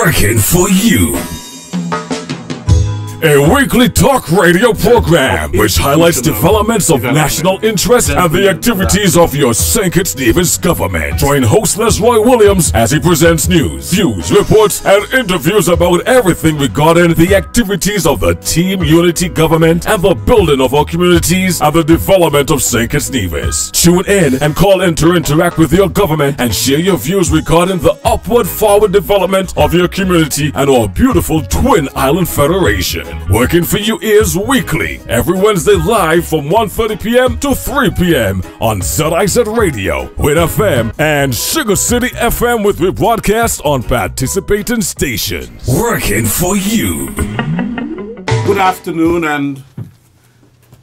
working for you. A weekly talk radio program which highlights developments of national interest and the activities of your St. Kitts Nevis government. Join host Lesroy Williams as he presents news, views, reports, and interviews about everything regarding the activities of the Team Unity government and the building of our communities and the development of St. Kitts Nevis. Tune in and call in to interact with your government and share your views regarding the upward forward development of your community and our beautiful Twin Island Federation. Working for you is weekly, every Wednesday live from 1:30 p.m. to 3 p.m. on ZIZ Radio, Win FM, and Sugar City FM with rebroadcast on participating stations. Working for you. Good afternoon, and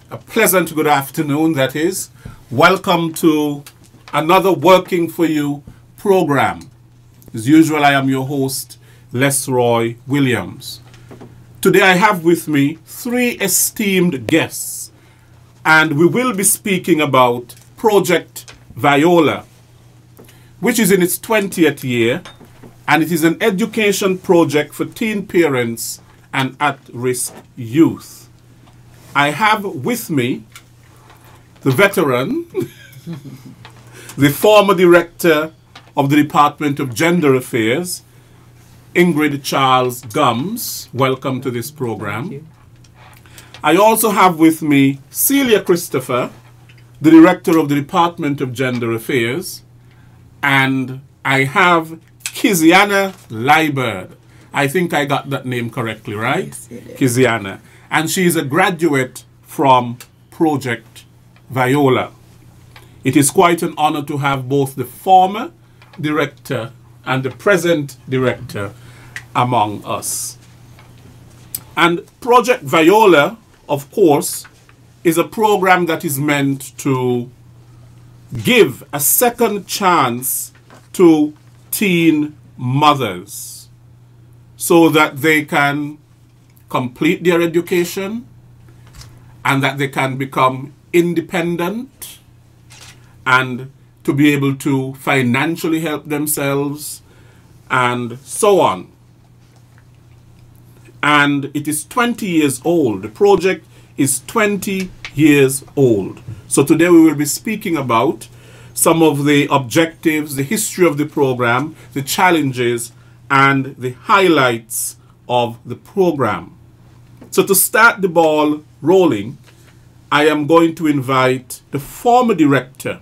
a pleasant good afternoon, that is. Welcome to another Working for You program. As usual, I am your host, Lesroy Williams. Today I have with me three esteemed guests, and we will be speaking about Project Viola, which is in its 20th year, and it is an education project for teen parents and at-risk youth. I have with me the veteran, the former director of the Department of Gender Affairs, Ingrid Charles Gums. Welcome to this program. Thank you. I also have with me Celia Christopher, the Director of the Department of Gender Affairs, and I have Kiziana Liebert. I think I got that name correctly, right? Yes, you did. Kiziana. And she is a graduate from Project Viola. It is quite an honor to have both the former director and the present director among us. And Project Viola, of course, is a program that is meant to give a second chance to teen mothers so that they can complete their education and that they can become independent and to be able to financially help themselves and so on. And it is 20 years old. The project is 20 years old. So today we will be speaking about some of the objectives, the history of the program, the challenges, and the highlights of the program. So to start the ball rolling, I am going to invite the former director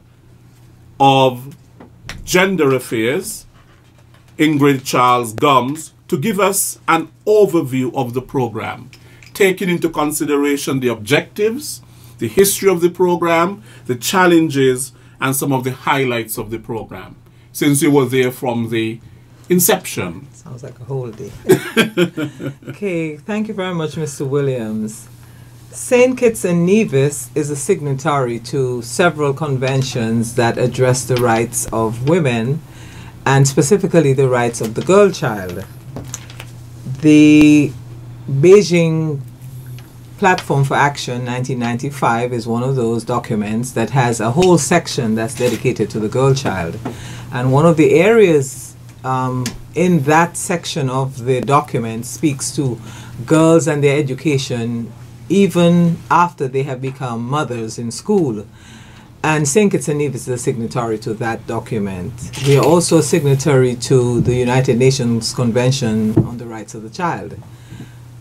of Gender Affairs, Ingrid Charles Gums, to give us an overview of the program, taking into consideration the objectives, the history of the program, the challenges, and some of the highlights of the program, since you were there from the inception. Sounds like a whole day. Okay, thank you very much, Mr. Williams. St. Kitts and Nevis is a signatory to several conventions that address the rights of women, and specifically the rights of the girl child. The Beijing Platform for Action 1995 is one of those documents that has a whole section that's dedicated to the girl child. And one of the areas in that section of the document speaks to girls and their education even after they have become mothers in school. And St. Kitts and Nevis is a signatory to that document. We are also a signatory to the United Nations Convention on the Rights of the Child.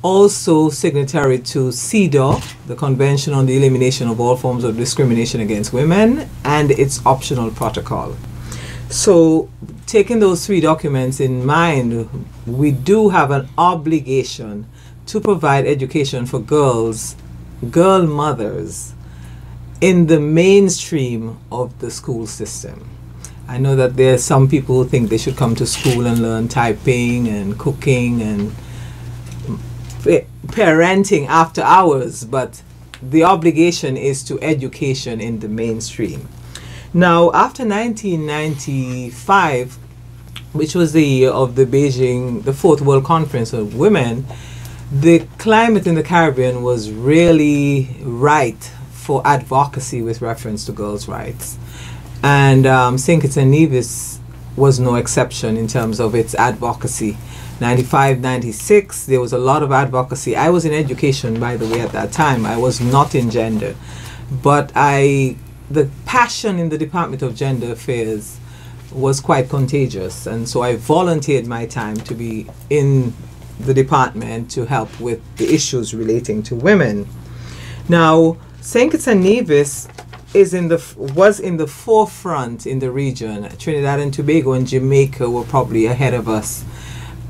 Also signatory to CEDAW, the Convention on the Elimination of All Forms of Discrimination Against Women, and its optional protocol. So, taking those three documents in mind, we do have an obligation to provide education for girls, girl mothers, in the mainstream of the school system. I know that there are some people who think they should come to school and learn typing and cooking and parenting after hours, but the obligation is to education in the mainstream. Now, after 1995, which was the year of the Beijing, the Fourth World Conference of Women, the climate in the Caribbean was really right for advocacy with reference to girls' rights. And St. Kitts and Nevis was no exception in terms of its advocacy. 95, 96, there was a lot of advocacy. I was in education, by the way, at that time. I was not in gender. But the passion in the Department of Gender Affairs was quite contagious. And so I volunteered my time to be in the department to help with the issues relating to women. Now, St. Kitts and Nevis was in the forefront in the region. Trinidad and Tobago and Jamaica were probably ahead of us.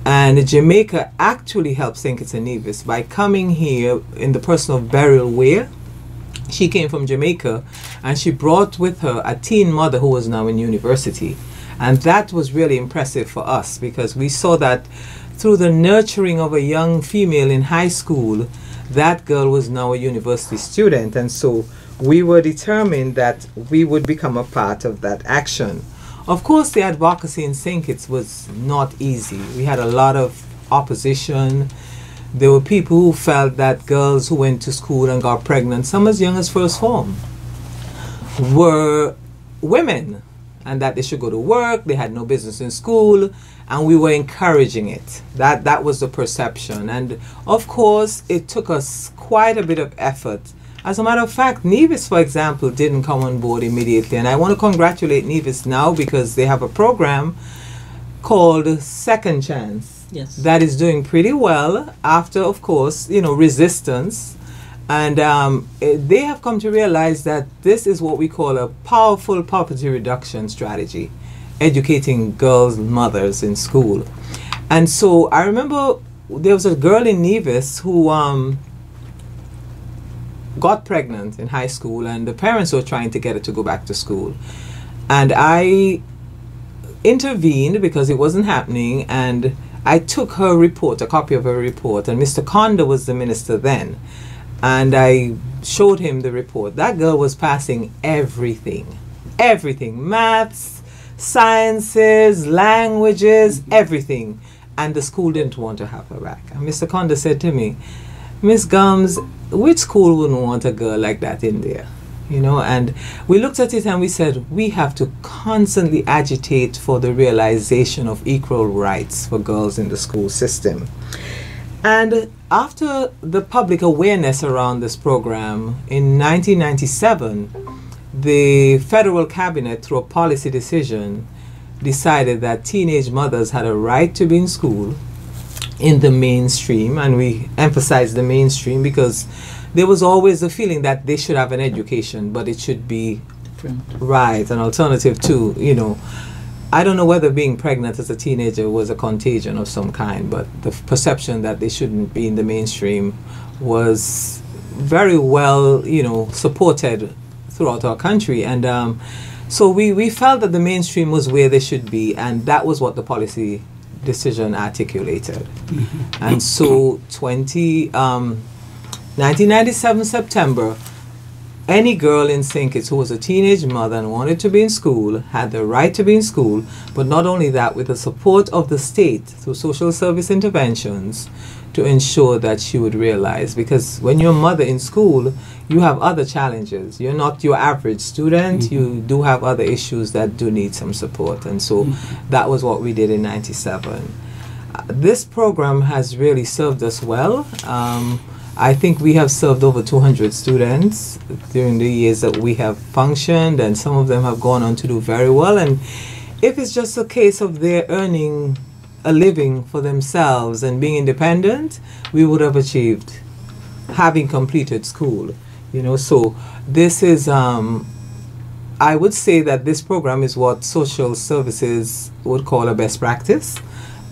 And Jamaica actually helped St. Kitts and Nevis by coming here in the person of Beryl Ware. She came from Jamaica and she brought with her a teen mother who was now in university. And that was really impressive for us because we saw that through the nurturing of a young female in high school, that girl was now a university student. And so we were determined that we would become a part of that action. Of course, the advocacy in St. Kitts was not easy. We had a lot of opposition. There were people who felt that girls who went to school and got pregnant, some as young as first form, were women and that they should go to work, they had no business in school, and we were encouraging it. That was the perception. And of course, it took us quite a bit of effort. As a matter of fact, Nevis, for example, didn't come on board immediately. And I want to congratulate Nevis now because they have a program called Second Chance. Yes. That is doing pretty well after, of course, resistance. And they have come to realize that this is what we call a powerful poverty reduction strategy, educating girls, mothers in school. And so I remember there was a girl in Nevis who got pregnant in high school, and the parents were trying to get her to go back to school. And I intervened because it wasn't happening, and I took her report, a copy of her report, and Mr. Conda was the minister then. And I showed him the report. That girl was passing everything. Everything. Maths, sciences, languages, everything. And the school didn't want to have her back. And Mr. Conda said to me, Miss Gums, which school wouldn't want a girl like that in there? And we looked at it and we said, we have to constantly agitate for the realization of equal rights for girls in the school system. And after the public awareness around this program, in 1997, the federal cabinet, through a policy decision, decided that teenage mothers had a right to be in school in the mainstream. And we emphasized the mainstream because there was always a feeling that they should have an education, but it should be right, an alternative to, I don't know whether being pregnant as a teenager was a contagion of some kind, but the perception that they shouldn't be in the mainstream was very well, supported throughout our country. And so we felt that the mainstream was where they should be, and that was what the policy decision articulated. And so 1997 September, any girl in St. Kitts who was a teenage mother and wanted to be in school had the right to be in school, but not only that, with the support of the state through social service interventions to ensure that she would realize, because when you're a mother in school, you have other challenges. You're not your average student. You do have other issues that do need some support. And so that was what we did in 97. This program has really served us well. I think we have served over 200 students during the years that we have functioned, and some of them have gone on to do very well. And if it's just a case of their earning a living for themselves and being independent, we would have achieved having completed school. So this is, I would say that this program is what social services would call a best practice,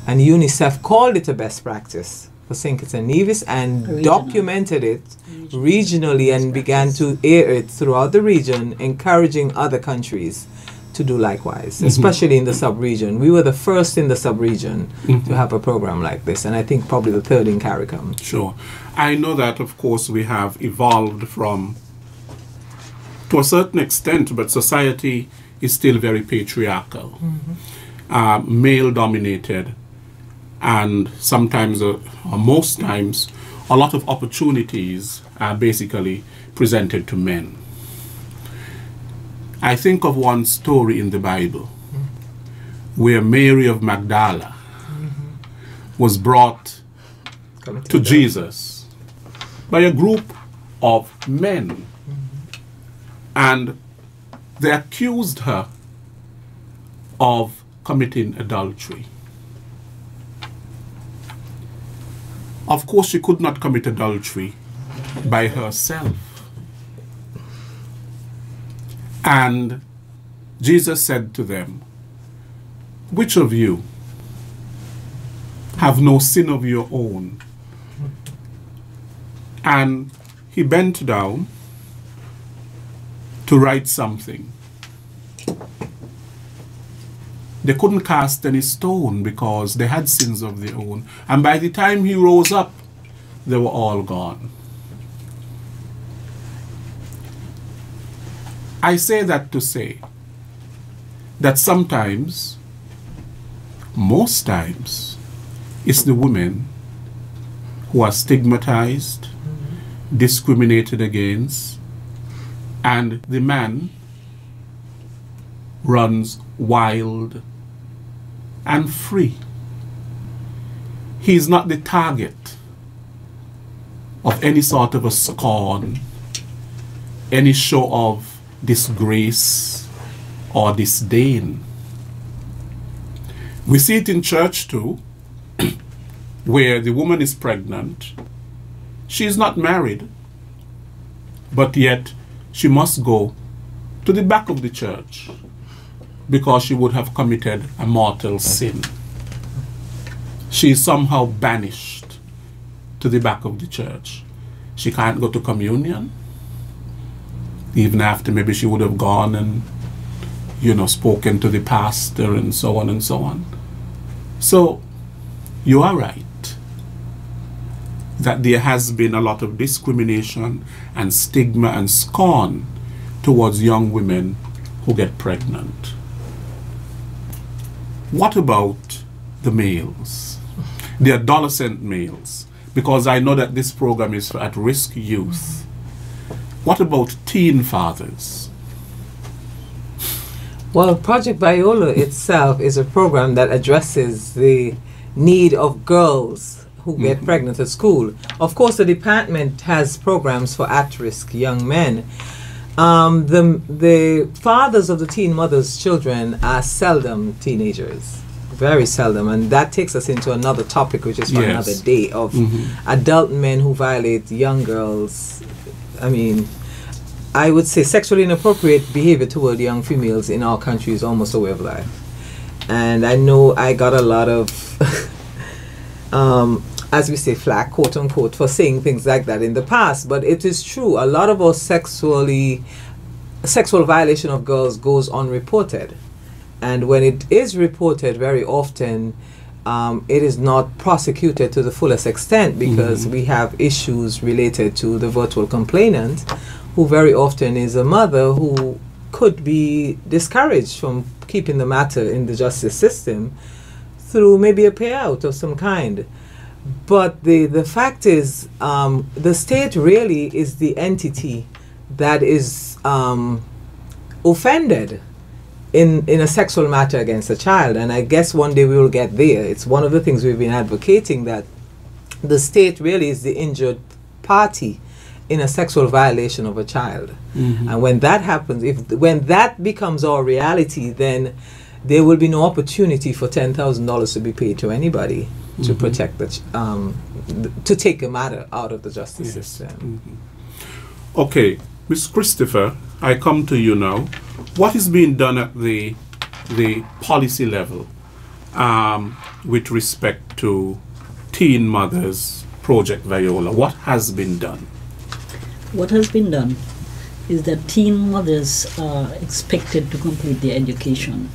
and UNICEF called it a best practice for St. Kitts and Nevis and documented it regionally and began to air it throughout the region, encouraging other countries to do likewise, especially in the sub-region. We were the first in the sub-region to have a program like this, and I think probably the third in CARICOM. Sure. I know that, of course, we have evolved from, to a certain extent, but society is still very patriarchal, male-dominated, and sometimes, or most times, a lot of opportunities are basically presented to men. I think of one story in the Bible where Mary of Magdala was brought to Jesus by a group of men. And they accused her of committing adultery. Of course, she could not commit adultery by herself. And Jesus said to them, which of you have no sin of your own? And he bent down to write something. They couldn't cast any stone because they had sins of their own. And by the time he rose up, they were all gone. I say that to say that sometimes, most times, it's the women who are stigmatized, discriminated against, and the man runs wild and free. He is not the target of any sort of a scorn, any show of disgrace or disdain. We see it in church too, where the woman is pregnant. She is not married, but yet she must go to the back of the church because she would have committed a mortal sin. She is somehow banished to the back of the church. She can't go to communion, even after maybe she would have gone and, spoken to the pastor and so on and so on. So, you are right that there has been a lot of discrimination and stigma and scorn towards young women who get pregnant. What about the males, the adolescent males? Because I know that this program is for at-risk youth. What about teen fathers? Well, Project Viola itself is a program that addresses the need of girls who get pregnant at school. Of course, the department has programs for at-risk young men. The fathers of the teen mothers' children are seldom teenagers, very seldom, and that takes us into another topic, which is for another day, of adult men who violate young girls. I would say sexually inappropriate behavior toward young females in our country is almost a way of life. And I know I got a lot of, as we say, flack, quote unquote, for saying things like that in the past. But it is true. A lot of our sexual violation of girls goes unreported. And when it is reported, very often, it is not prosecuted to the fullest extent because we have issues related to the virtual complainant, who very often is a mother who could be discouraged from keeping the matter in the justice system through maybe a payout of some kind. But the fact is, the state really is the entity that is offended in a sexual matter against a child. And I guess one day we will get there. It's one of the things we've been advocating, that the state really is the injured party in a sexual violation of a child. And when that happens, when that becomes our reality, then there will be no opportunity for $10,000 to be paid to anybody to protect to take a matter out of the justice system. Okay, Ms. Christopher, I come to you now. What is being done at the policy level with respect to Teen Mothers Project Viola? What has been done? What has been done is that teen mothers are expected to complete their education.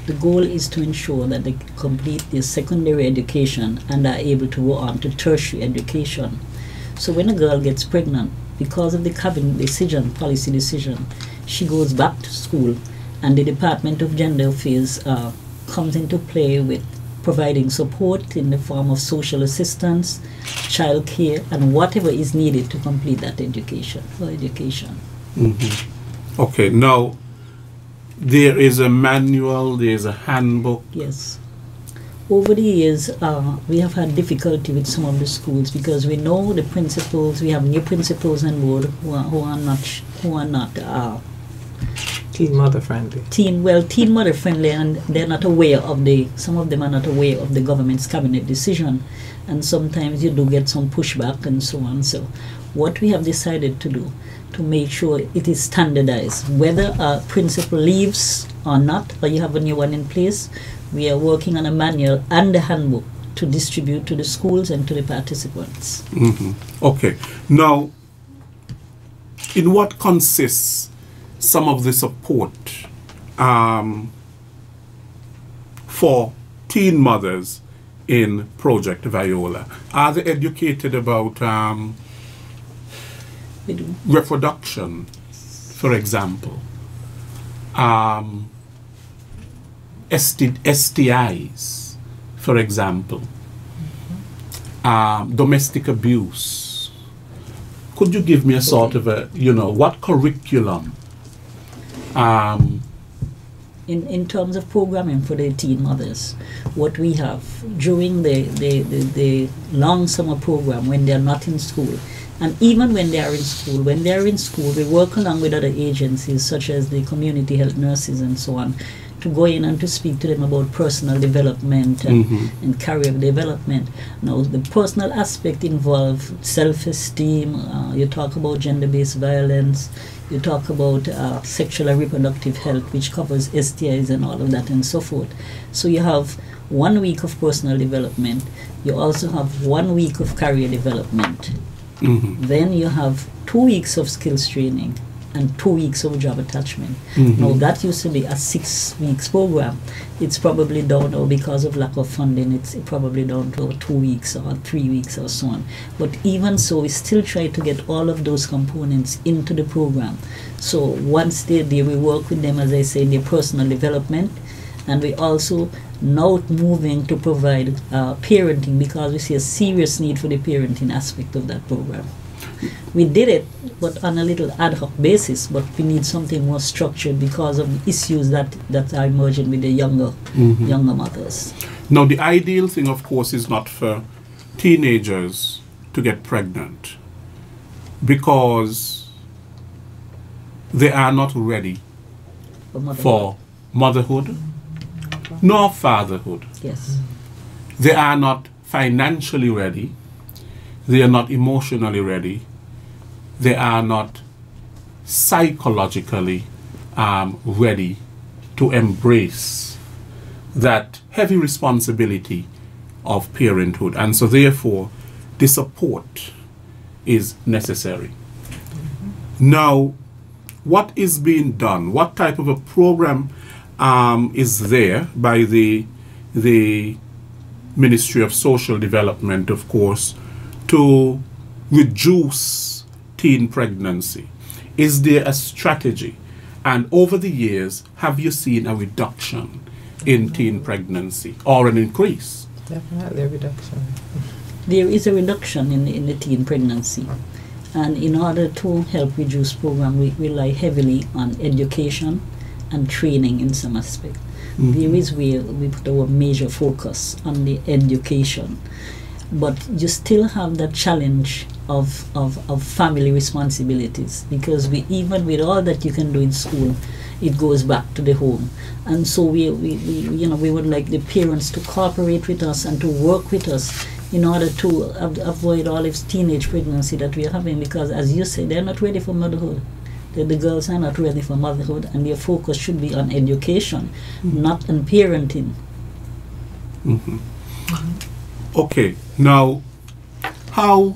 The goal is to ensure that they complete their secondary education and are able to go on to tertiary education. So when a girl gets pregnant, because of the cabinet decision, policy decision, she goes back to school, and the Department of Gender Affairs comes into play with providing support in the form of social assistance, child care, and whatever is needed to complete that education. Okay, now there is a manual, there is a handbook. Yes. Over the years, we have had difficulty with some of the schools because we know the principals. We have new principals on board who are not Teen mother friendly. teen mother friendly, and they're not aware of some of them are not aware of the government's cabinet decision, and sometimes you do get some pushback and so on. So what we have decided to do to make sure it is standardized, whether a principal leaves or not, or you have a new one in place, we are working on a manual and a handbook to distribute to the schools and to the participants. Okay. Now, in what consists some of the support for teen mothers in Project Viola? Are they educated about We do. reproduction, for example? STIs, for example, domestic abuse. Could you give me a sort of a, what curriculum? In terms of programming for the teen mothers, what we have during the long summer program when they are not in school, and even when they are in school, we work along with other agencies such as the community health nurses and so on, to go in and to speak to them about personal development and career development. Now, the personal aspect involves self-esteem. You talk about gender-based violence. You talk about sexual and reproductive health, which covers STIs and all of that and so forth. So you have 1 week of personal development. You also have 1 week of career development. Then you have 2 weeks of skills training and 2 weeks of job attachment. Now that used to be a 6 weeks program. It's probably down now because of lack of funding. It's probably down to 2 weeks or 3 weeks or so on. But even so, we still try to get all of those components into the program. So once they're there, we work with them, as I say, in their personal development, and we also now moving to provide parenting, because we see a serious need for the parenting aspect of that program. We did it, but on a little ad hoc basis, but we need something more structured because of the issues that are emerging with the younger mothers. Now, the ideal thing, of course, is not for teenagers to get pregnant because they are not ready for motherhood nor fatherhood. Yes. They are not financially ready. They are not emotionally ready. They are not psychologically ready to embrace that heavy responsibility of parenthood. And so therefore, the support is necessary. Now, what is being done? What type of a program is there by the Ministry of Social Development, of course, to reduce teen pregnancy? Is there a strategy? And over the years, have you seen a reduction in teen pregnancy or an increase? Definitely a reduction. There is a reduction in the teen pregnancy. And in order to help reduce program, we rely heavily on education and training in some aspect. There is where we put our major focus on the education. But you still have that challenge of family responsibilities, because even with all that you can do in school, it goes back to the home. And so we would like the parents to cooperate with us and to work with us in order to avoid all this teenage pregnancy that we are having, because as you say, they're not ready for motherhood. The girls are not ready for motherhood, and their focus should be on education, not on parenting. Okay, now, how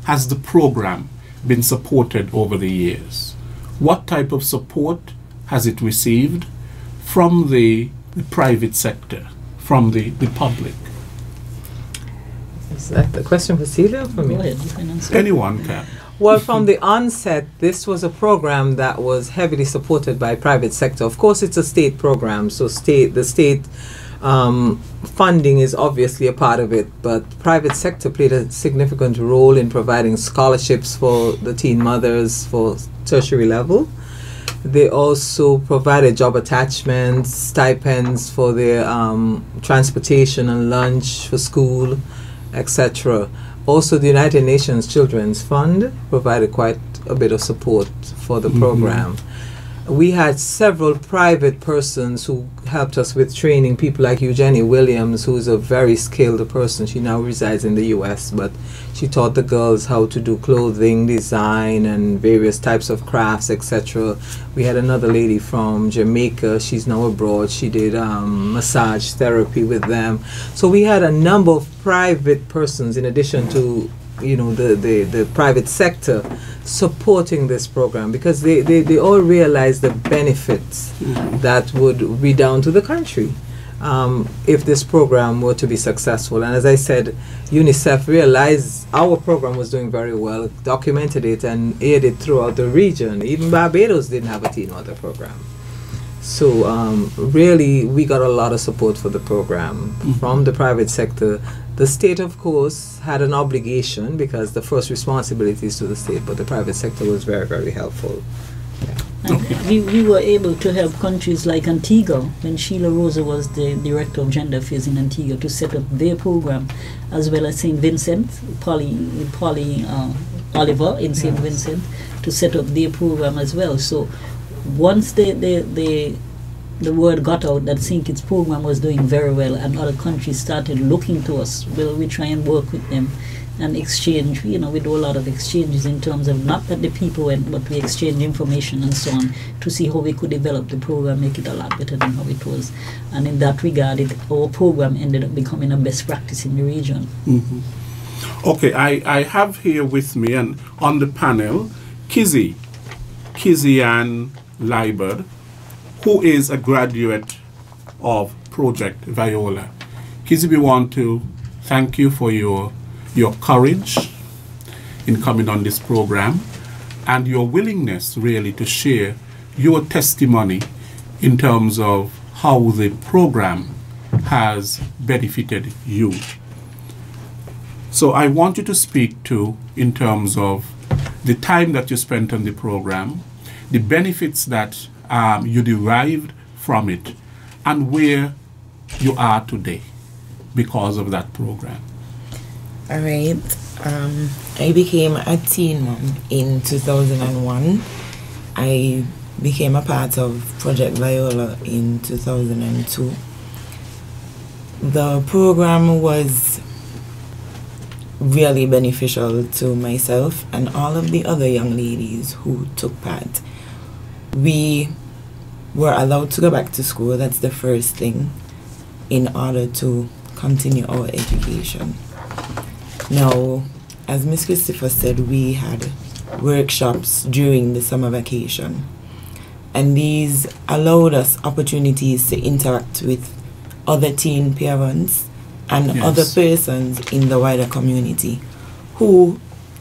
has the program been supported over the years? What type of support has it received from the private sector, from the public? Is that the question for Celia or for me? Go ahead, you can answer. Anyone can. Well, from the onset, this was a program that was heavily supported by private sector. Of course, it's a state program, so the state funding is obviously a part of it, but private sector played a significant role in providing scholarships for the teen mothers for tertiary level. They also provided job attachments, stipends for their transportation and lunch for school, etc. Also, the United Nations Children's Fund provided quite a bit of support for the program. We had several private persons who helped us with training, people like Eugenie Williams, who's a very skilled person. She now resides in the US, but she taught the girls how to do clothing design and various types of crafts, etc. We had another lady from Jamaica. She's now abroad. She did massage therapy with them. So we had a number of private persons in addition to the private sector supporting this program, because they all realize the benefits that would be down to the country if this program were to be successful. And as I said, UNICEF realized our program was doing very well, documented it and aired it throughout the region. Even Barbados didn't have a teen mother program. So really we got a lot of support for the program from the private sector. The state, of course, had an obligation because the first responsibility is to the state, but the private sector was very, very helpful. And we were able to help countries like Antigua, when Sheila Rosa was the Director of Gender Affairs in Antigua, to set up their program, as well as St. Vincent, Polly Oliver in St. Vincent, to set up their program as well. So once the word got out that St. Kitts program was doing very well and other countries started looking to us, well, we try and work with them and exchange, we do a lot of exchanges in terms of not that the people went, but we exchange information and so on to see how we could develop the program, make it a lot better than how it was. And in that regard, our program ended up becoming a best practice in the region. Okay, I have here with me and on the panel Kizzy Ann Liebert, who is a graduate of Project Viola. Kizzy, we want to thank you for your courage in coming on this program and your willingness really to share your testimony in terms of how the program has benefited you. So I want you to speak to, in terms of the time that you spent on the program, the benefits that you derived from it, and where you are today because of that program. All right. I became a teen mom in 2001. I became a part of Project Viola in 2002. The program was really beneficial to myself and all of the other young ladies who took part. We were allowed to go back to school. That's the first thing, in order to continue our education. Now, as Ms. Christopher said, we had workshops during the summer vacation, and these allowed us opportunities to interact with other teen parents and other persons in the wider community who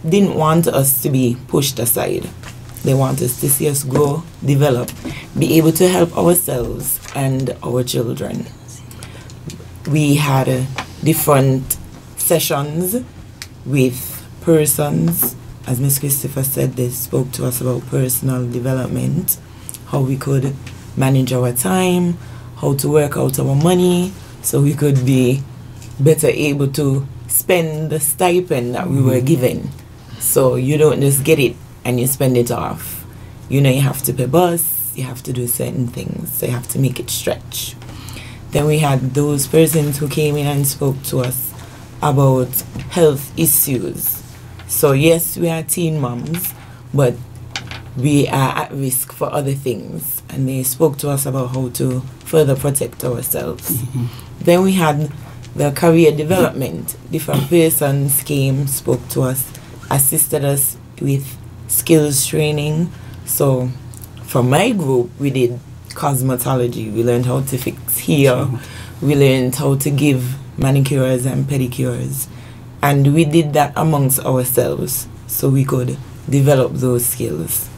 didn't want us to be pushed aside. They want us to see us grow, develop, be able to help ourselves and our children. We had different sessions with persons. As Ms. Christopher said, they spoke to us about personal development, how we could manage our time, how to work out our money so we could be better able to spend the stipend that we were given. So you don't just get it and you spend it off. You have to pay bus, you have to do certain things, so you have to make it stretch. Then we had those persons who came in and spoke to us about health issues. So yes, we are teen moms, but we are at risk for other things, and they spoke to us about how to further protect ourselves. Then we had the career development. Different persons came, spoke to us, assisted us with skills training. So for my group, we did cosmetology. We learned how to fix hair. We learned how to give manicures and pedicures. And we did that amongst ourselves so we could develop those skills.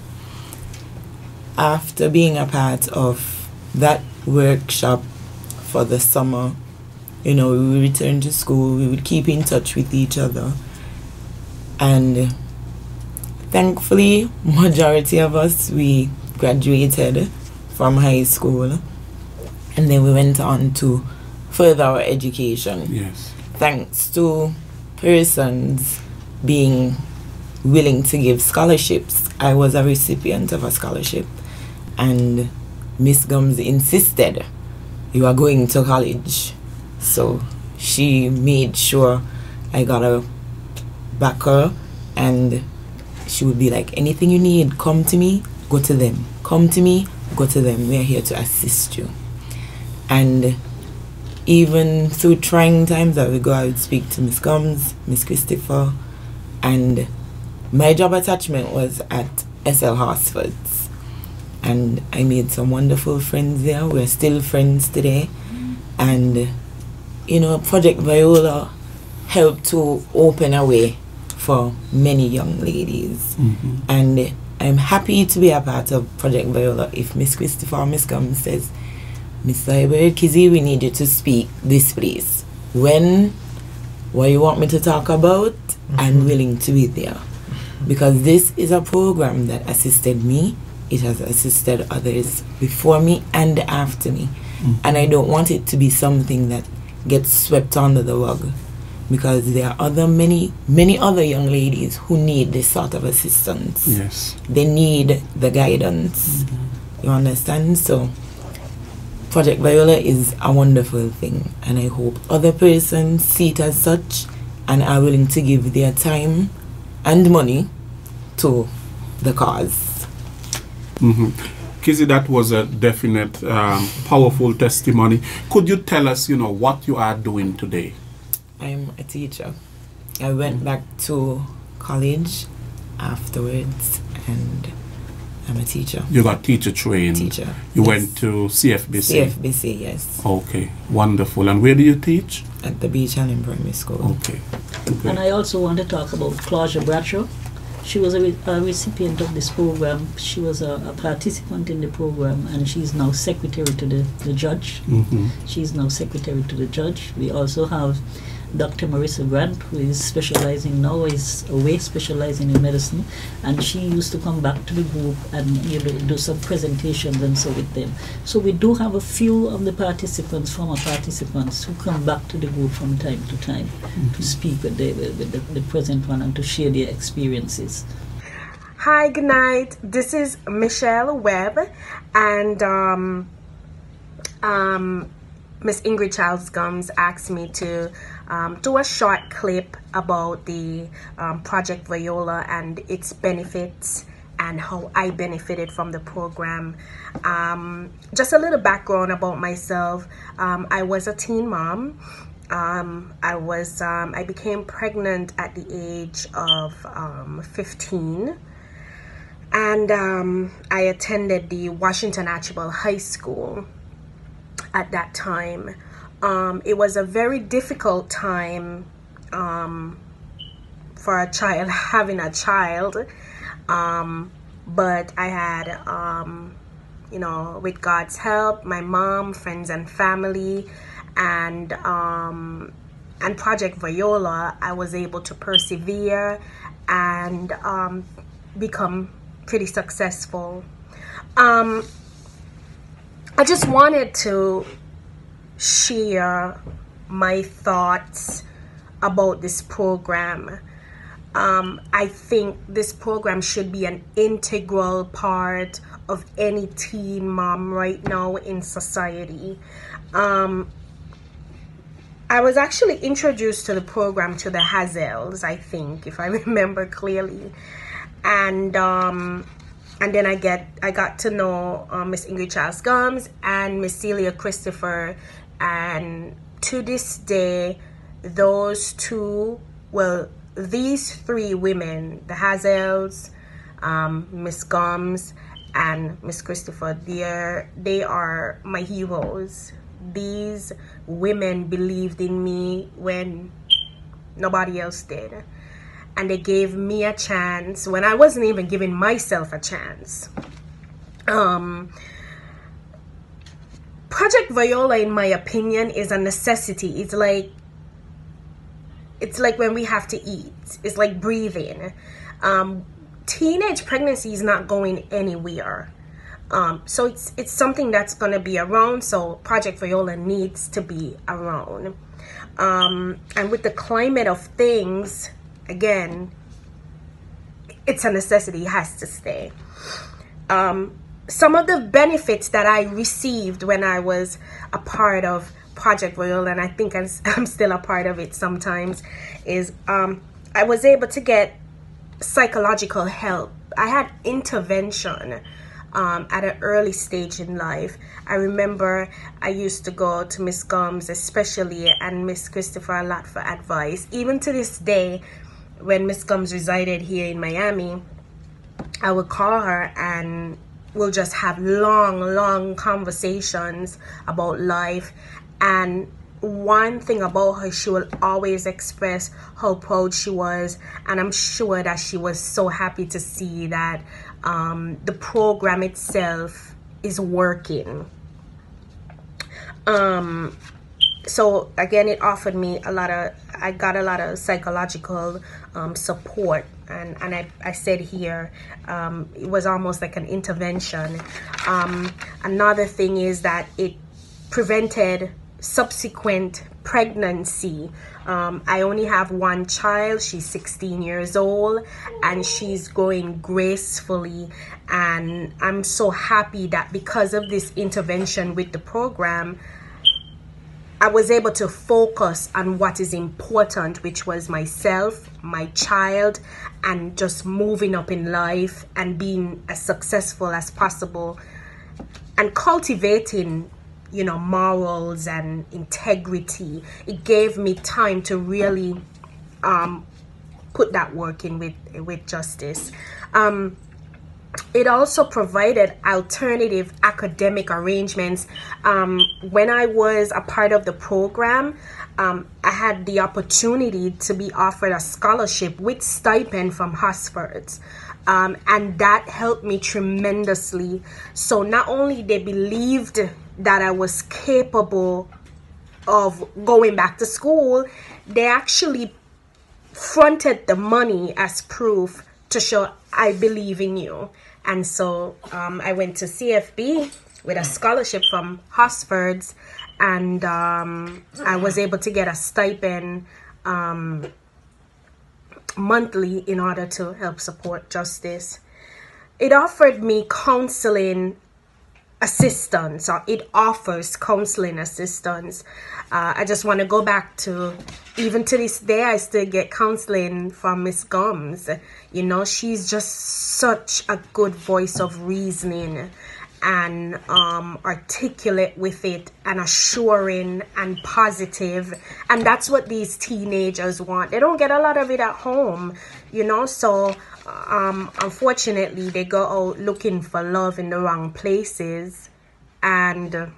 After being a part of that workshop for the summer, we would return to school, we would keep in touch with each other. And thankfully, majority of us, we graduated from high school, and then we went on to further our education. Yes. Thanks to persons being willing to give scholarships. I was a recipient of a scholarship, and Miss Gums insisted, "You are going to college." So she made sure I got a backer, and she would be like, "Anything you need, come to me, go to them. Come to me, go to them. We are here to assist you." And even through trying times, I would go, I would speak to Miss Gums, Miss Christopher, and my job attachment was at SL Horsfords, and I made some wonderful friends there. We're still friends today, and Project Viola helped to open a way for many young ladies, and I'm happy to be a part of Project Viola. If Miss Christopher or Miss Gums says, "Mr. Iber Kizzy, we need you to speak this place. What you want me to talk about, I'm willing to be there." Because this is a program that assisted me. It has assisted others before me and after me. And I don't want it to be something that gets swept under the rug, because there are many other young ladies who need this sort of assistance. Yes. They need the guidance. You understand? So Project Viola is a wonderful thing, and I hope other persons see it as such and are willing to give their time and money to the cause. Kizzy, that was a definite, powerful testimony. Could you tell us, what you are doing today? I'm a teacher. I went back to college afterwards, and I'm a teacher. You got teacher trained. Teacher. You Yes. went to CFBC. CFBC, yes. Okay, wonderful. And where do you teach? At the Beach Island Primary School. Okay. And I also want to talk about Claudia Bradshaw. She was a recipient of this program. She was a participant in the program, and she's now secretary to the judge. She's now secretary to the judge. We also have Dr. Marissa Grant, who is specializing in medicine, and she used to come back to the group and do some presentations and so with them. So we do have a few of the former participants, who come back to the group from time to time to speak with the present one and to share their experiences. Hi, good night. This is Michelle Webb, and Miss Ingrid Childs Gums asked me to do a short clip about the Project Viola and its benefits and how I benefited from the program. Just a little background about myself. I was a teen mom. I became pregnant at the age of 15, and I attended the Washington Archibald High School at that time. It was a very difficult time for a child having a child, but I had with God's help, my mom, friends and family, and Project Viola, I was able to persevere and become pretty successful. I just wanted to share my thoughts about this program. I think this program should be an integral part of any teen mom right now in society. I was actually introduced to the program to the Hazels, I think, if I remember clearly, and then I got to know Miss Ingrid Childs Gums and Miss Celia Christopher, and to this day, these three women, the Hazels, Miss Gums, and Miss Christopher, they are my heroes. These women believed in me when nobody else did, and they gave me a chance when I wasn't even giving myself a chance. Project Viola, in my opinion, is a necessity. It's like when we have to eat. It's like breathing. Teenage pregnancy is not going anywhere. So it's something that's going to be around. So Project Viola needs to be around. And with the climate of things, again, it's a necessity. It has to stay. Some of the benefits that I received when I was a part of Project Viola, and I think I'm still a part of it sometimes, is I was able to get psychological help. I had intervention at an early stage in life. I remember I used to go to Miss Gomes especially and Miss Christopher a lot for advice. Even to this day, when Miss Gomes resided here in Miami, I would call her and we'll just have long conversations about life. And one thing about her, she will always express how proud she was, and I'm sure that she was so happy to see that the program itself is working. So again, it offered me I got a lot of psychological support, and I said here, it was almost like an intervention. Another thing is that it prevented subsequent pregnancy. I only have one child. She's 16 years old and she's growing gracefully, and I'm so happy that because of this intervention with the program, I was able to focus on what is important, which was myself, my child, and just moving up in life and being as successful as possible and cultivating, you know, morals and integrity. It gave me time to really put that work in with Justice. It also provided alternative academic arrangements. When I was a part of the program, I had the opportunity to be offered a scholarship with stipend from Hosford's. And that helped me tremendously. So not only they believed that I was capable of going back to school, they actually fronted the money as proof to show I believe in you. And so I went to CFB with a scholarship from Hosford's, and I was able to get a stipend monthly in order to help support Justice. It offered me counseling assistance, or it offers counseling assistance. I just want to go back to, even to this day, I still get counseling from Miss Gomes. You know, she's just such a good voice of reasoning and articulate with it and assuring and positive. And that's what these teenagers want. They don't get a lot of it at home, you know. So unfortunately, they go out looking for love in the wrong places, and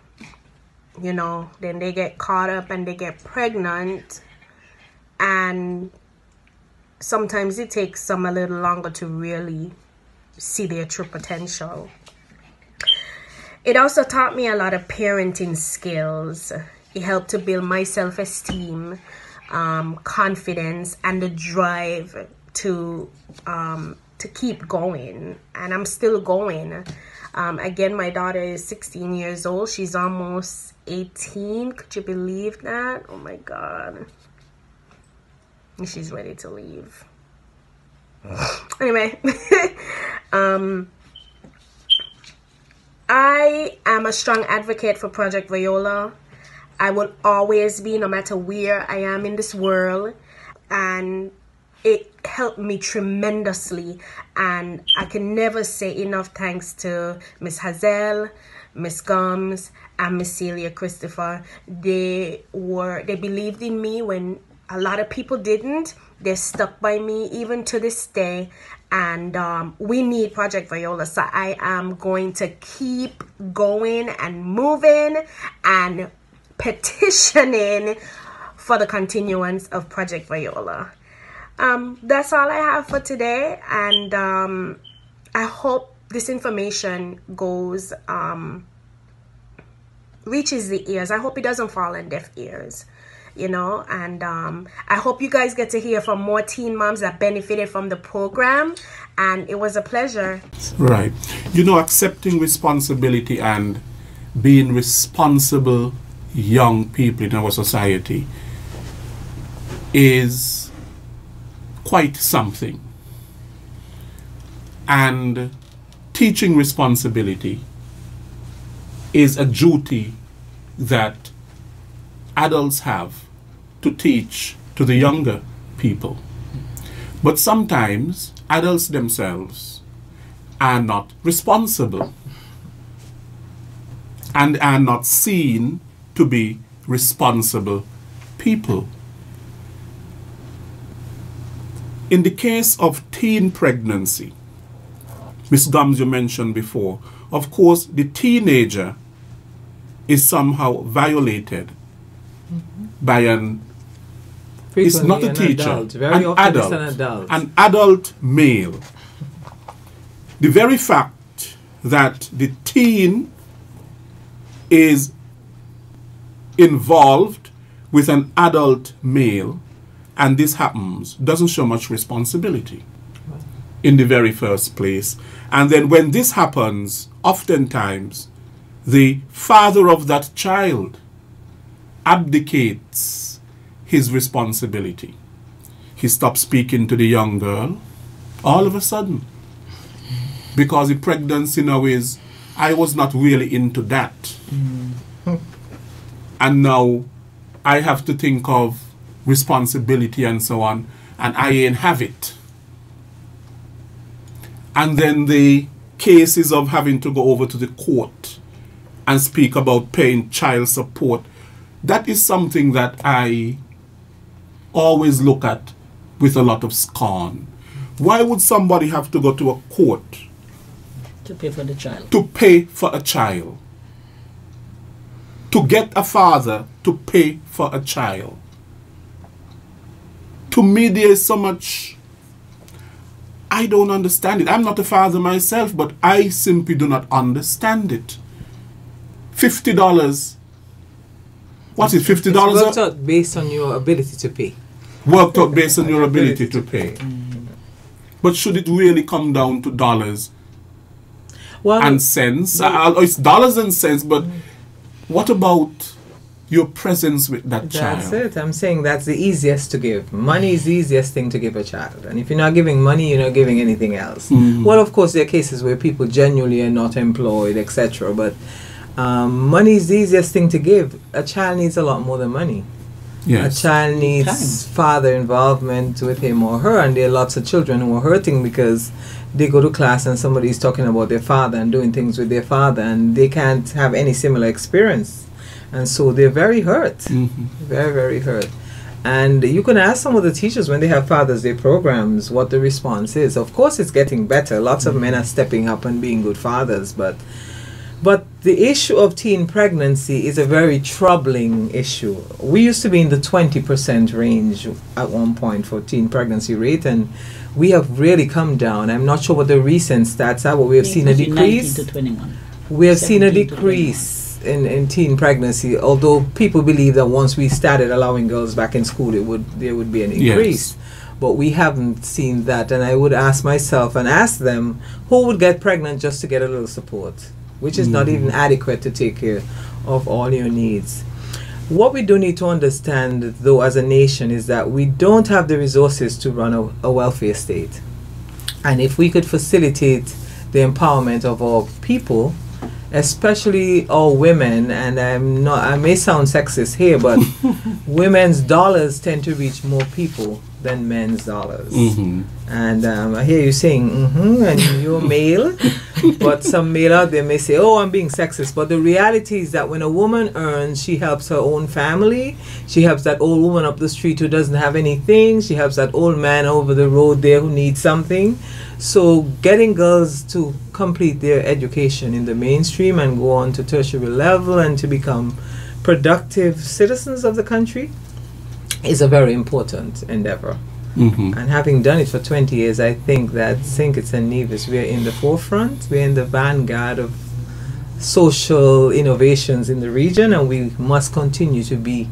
you know, then they get caught up and they get pregnant, and sometimes it takes them a little longer to really see their true potential. It also taught me a lot of parenting skills. It helped to build my self-esteem, confidence, and the drive to keep going. And I'm still going. Again, my daughter is 16 years old. She's almost 18. Could you believe that? Oh my God. And she's ready to leave. Anyway, I am a strong advocate for Project Viola. I will always be, no matter where I am in this world. And it helped me tremendously. And I can never say enough thanks to Miss Hazel, Miss Gomes, and Miss Celia Christopher. They believed in me when a lot of people didn't. They stuck by me even to this day. And we need Project Viola. So I am going to keep going and moving and petitioning for the continuance of Project Viola. That's all I have for today. And I hope this information goes, reaches the ears. I hope it doesn't fall on deaf ears. you know, and I hope you guys get to hear from more teen moms that benefited from the program, and it was a pleasure. Right. You know, accepting responsibility and being responsible young people in our society is quite something. And teaching responsibility is a duty that adults have to teach to the younger people. But sometimes adults themselves are not responsible and are not seen to be responsible people. In the case of teen pregnancy, Ms. Gums, you mentioned before, of course, the teenager is somehow violated by an, it's not a teacher, adult. Very often adult, it's an adult male. The very fact that the teen is involved with an adult male and this happens doesn't show much responsibility in the very first place. And then when this happens, oftentimes the father of that child abdicates his responsibility. He stops speaking to the young girl all of a sudden because the pregnancy now is, I was not really into that. And now I have to think of responsibility and so on, and I ain't have it. And then the cases of having to go over to the court and speak about paying child support, that is something that I always look at with a lot of scorn. Why would somebody have to go to a court to pay for the child? To pay for a child. To get a father to pay for a child. To me, there is so much, I don't understand it. I'm not a father myself, but I simply do not understand it. $50. What is $50? It's worked out based on your ability to pay. Worked out based on your ability to pay. But should it really come down to dollars and cents? It's dollars and cents, but what about your presence with that child? That's it. I'm saying that's the easiest to give. Money is the easiest thing to give a child. And if you're not giving money, you're not giving anything else. Well, of course, there are cases where people genuinely are not employed, etc. But money is the easiest thing to give. A child needs a lot more than money. Yes. A child needs father involvement with him or her, and there are lots of children who are hurting because they go to class and somebody is talking about their father and doing things with their father, and they can't have any similar experience, and so they're very hurt, very, very hurt. And you can ask some of the teachers when they have Father's Day programs what the response is. Of course, it's getting better. Lots of men are stepping up and being good fathers, but the issue of teen pregnancy is a very troubling issue. We used to be in the 20% range at one point for teen pregnancy rate, and we have really come down. I'm not sure what the recent stats are, but we have seen a decrease. 19 to 21. We have seen a decrease in teen pregnancy, although people believe that once we started allowing girls back in school, there would be an increase. Yes. But we haven't seen that, and I would ask myself and ask them, who would get pregnant just to get a little support, which is not even adequate to take care of all your needs. What we do need to understand, though, as a nation, is that we don't have the resources to run a welfare state. And if we could facilitate the empowerment of our people, especially our women, and I may sound sexist here, but women's dollars tend to reach more people than men's dollars. And I hear you saying, and you're male, but some male out there may say, oh, I'm being sexist. But the reality is that when a woman earns, she helps her own family. She helps that old woman up the street who doesn't have anything. She helps that old man over the road there who needs something. So getting girls to complete their education in the mainstream and go on to tertiary level and to become productive citizens of the country is a very important endeavor. And having done it for 20 years, I think that St. Kitts and Nevis, we're in the forefront, we're in the vanguard of social innovations in the region, and we must continue to be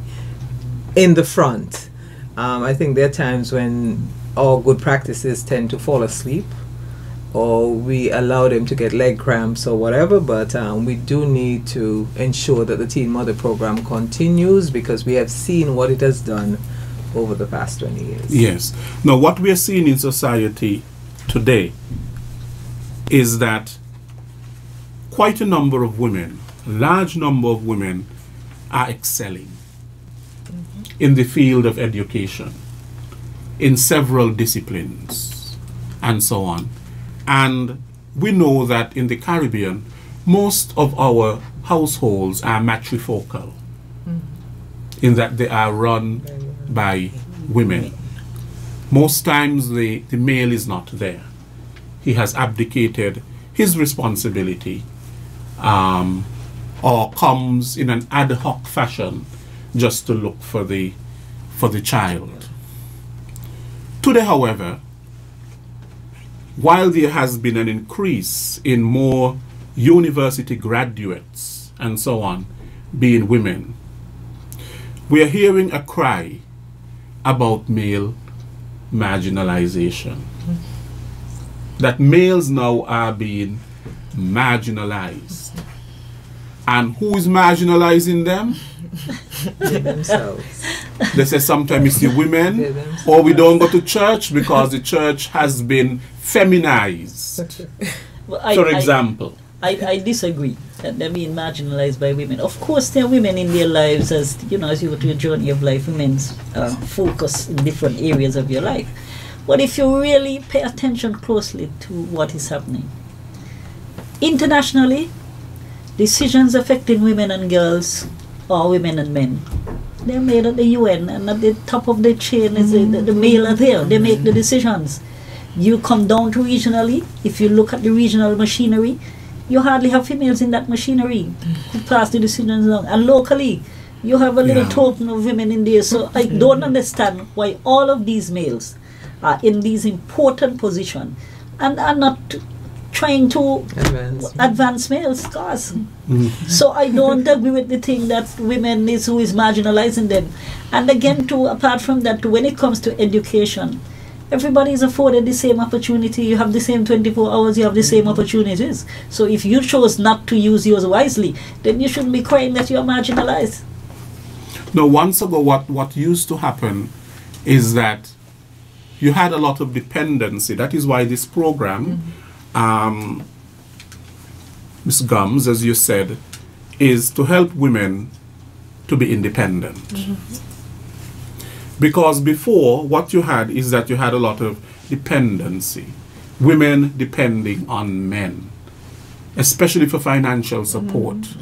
in the front. I think there are times when our good practices tend to fall asleep, or we allow them to get leg cramps or whatever, but we do need to ensure that the Teen Mother program continues, because we have seen what it has done over the past 20 years. Yes. Now, what we are seeing in society today is that quite a number of women, large number of women, are excelling in the field of education, in several disciplines, and so on. And we know that in the Caribbean, most of our households are matrifocal, in that they are run by women. Most times the male is not there. He has abdicated his responsibility, or comes in an ad hoc fashion just to look for the child. Today, however, while there has been an increase in more university graduates and so on being women, we are hearing a cry about male marginalization. That males now are being marginalized. And who is marginalizing them? They themselves. They say sometimes it's the women, or we don't go to church because the church has been feminized. Well, For example. I disagree that they're being marginalized by women. Of course, there are women in their lives, as you know, as you go to your journey of life, women's focus in different areas of your life. But if you really pay attention closely to what is happening, internationally, decisions affecting women and girls, or women and men, they're made at the UN, and at the top of the chain is the male are there. They make the decisions. You come down to regionally, if you look at the regional machinery, you hardly have females in that machinery who pass the decisions along. And locally, you have a little token of women in there. So I don't understand why all of these males are in these important positions and are not trying to advance males' cause. So I don't agree with the thing that women is who is marginalizing them. And again, too, apart from that, when it comes to education, everybody is afforded the same opportunity. You have the same 24 hours, you have the same opportunities. So if you chose not to use yours wisely, then you shouldn't be crying that you are marginalized. Now, once ago, what used to happen is that you had a lot of dependency. That is why this program, Ms. Gums, as you said, is to help women to be independent. Because before, what you had is that you had a lot of dependency. Women depending on men, especially for financial support.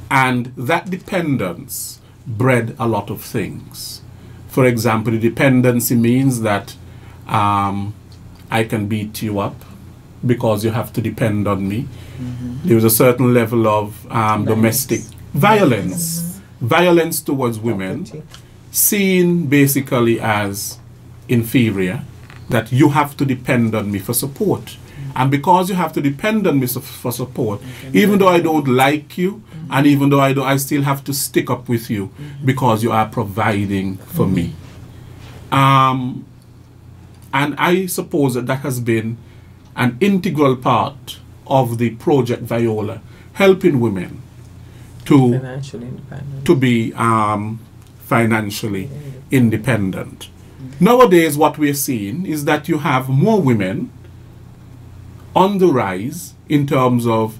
And that dependence bred a lot of things. For example, the dependency means that I can beat you up because you have to depend on me. There was a certain level of domestic violence. Violence towards women, seen basically as inferior, that you have to depend on me for support. And because you have to depend on me for support, even though I don't like you, and even though I still have to stick up with you because you are providing for me. And I suppose that has been an integral part of the Project Viola, helping women to be financially independent. Nowadays, what we're seeing is that you have more women on the rise in terms of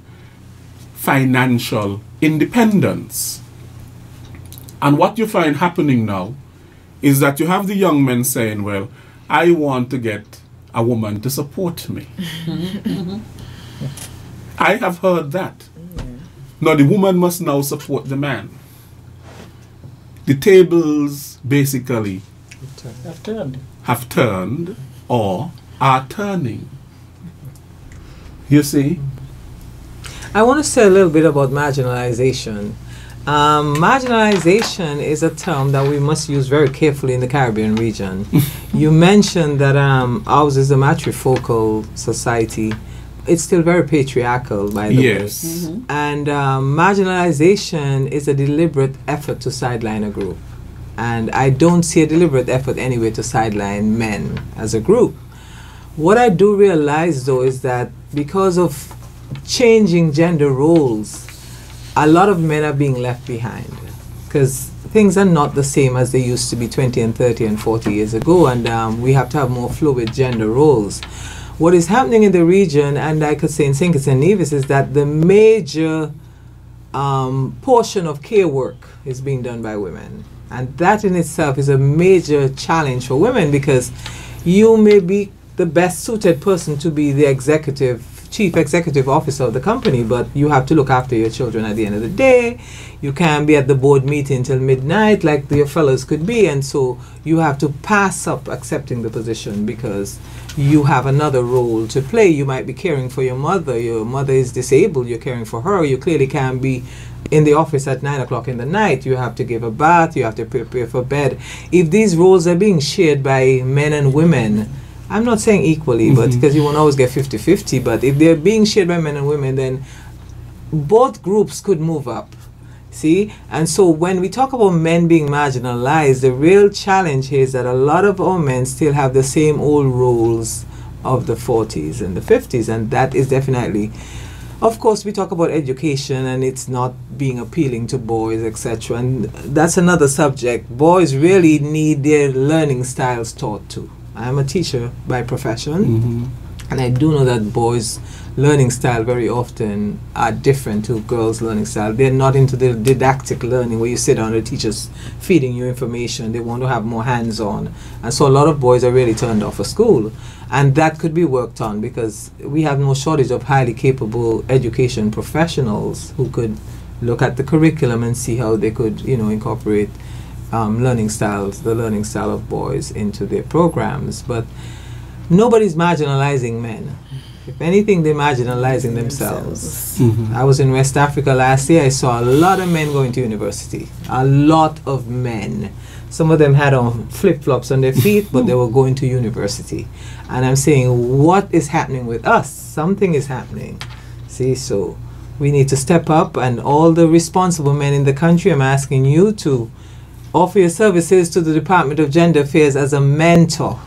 financial independence. And what you find happening now is that you have the young men saying, well, I want to get a woman to support me. I have heard that. Now the woman must now support the man. The tables basically have turned or are turning. You see? I want to say a little bit about marginalization. Marginalization is a term that we must use very carefully in the Caribbean region. You mentioned that ours is a matrifocal society. It's still very patriarchal, by the way. Yes. And marginalization is a deliberate effort to sideline a group. And I don't see a deliberate effort anyway to sideline men as a group. What I do realize, though, is that because of changing gender roles, a lot of men are being left behind, because things are not the same as they used to be 20 and 30 and 40 years ago, and we have to have more fluid gender roles. What is happening in the region, and I could say in St. Kitts and Nevis, is that the major portion of care work is being done by women. And that in itself is a major challenge for women, because you may be the best suited person to be the chief executive officer of the company, but you have to look after your children at the end of the day. You can't be at the board meeting till midnight like your fellows could be, and so you have to pass up accepting the position because you have another role to play. You might be caring for your mother is disabled, you're caring for her. You clearly can't be in the office at 9 o'clock in the night. You have to give a bath, you have to prepare for bed. If these roles are being shared by men and women, I'm not saying equally, but because you won't always get 50-50, but if they're being shared by men and women, then both groups could move up. See? And so when we talk about men being marginalized, the real challenge is that a lot of our men still have the same old roles of the 40s and the 50s, and that is definitely, of course, we talk about education and it's not being appealing to boys, etc. And that's another subject. Boys really need their learning styles taught too. I'm a teacher by profession, and I do know that boys' learning style very often are different to girls' learning style. They're not into the didactic learning where you sit down and the teacher's feeding you information. They want to have more hands-on. And so a lot of boys are really turned off of school. And that could be worked on, because we have no shortage of highly capable education professionals who could look at the curriculum and see how they could, incorporate the learning style of boys into their programs. But nobody's marginalizing men. If anything, they're marginalizing themselves. I was in West Africa last year. I saw a lot of men going to university. A lot of men. Some of them had on flip-flops on their feet, but they were going to university. And I'm saying, what is happening with us? Something is happening. See, so we need to step up, and all the responsible men in the country, I'm asking you to offer your services to the Department of Gender Affairs as a mentor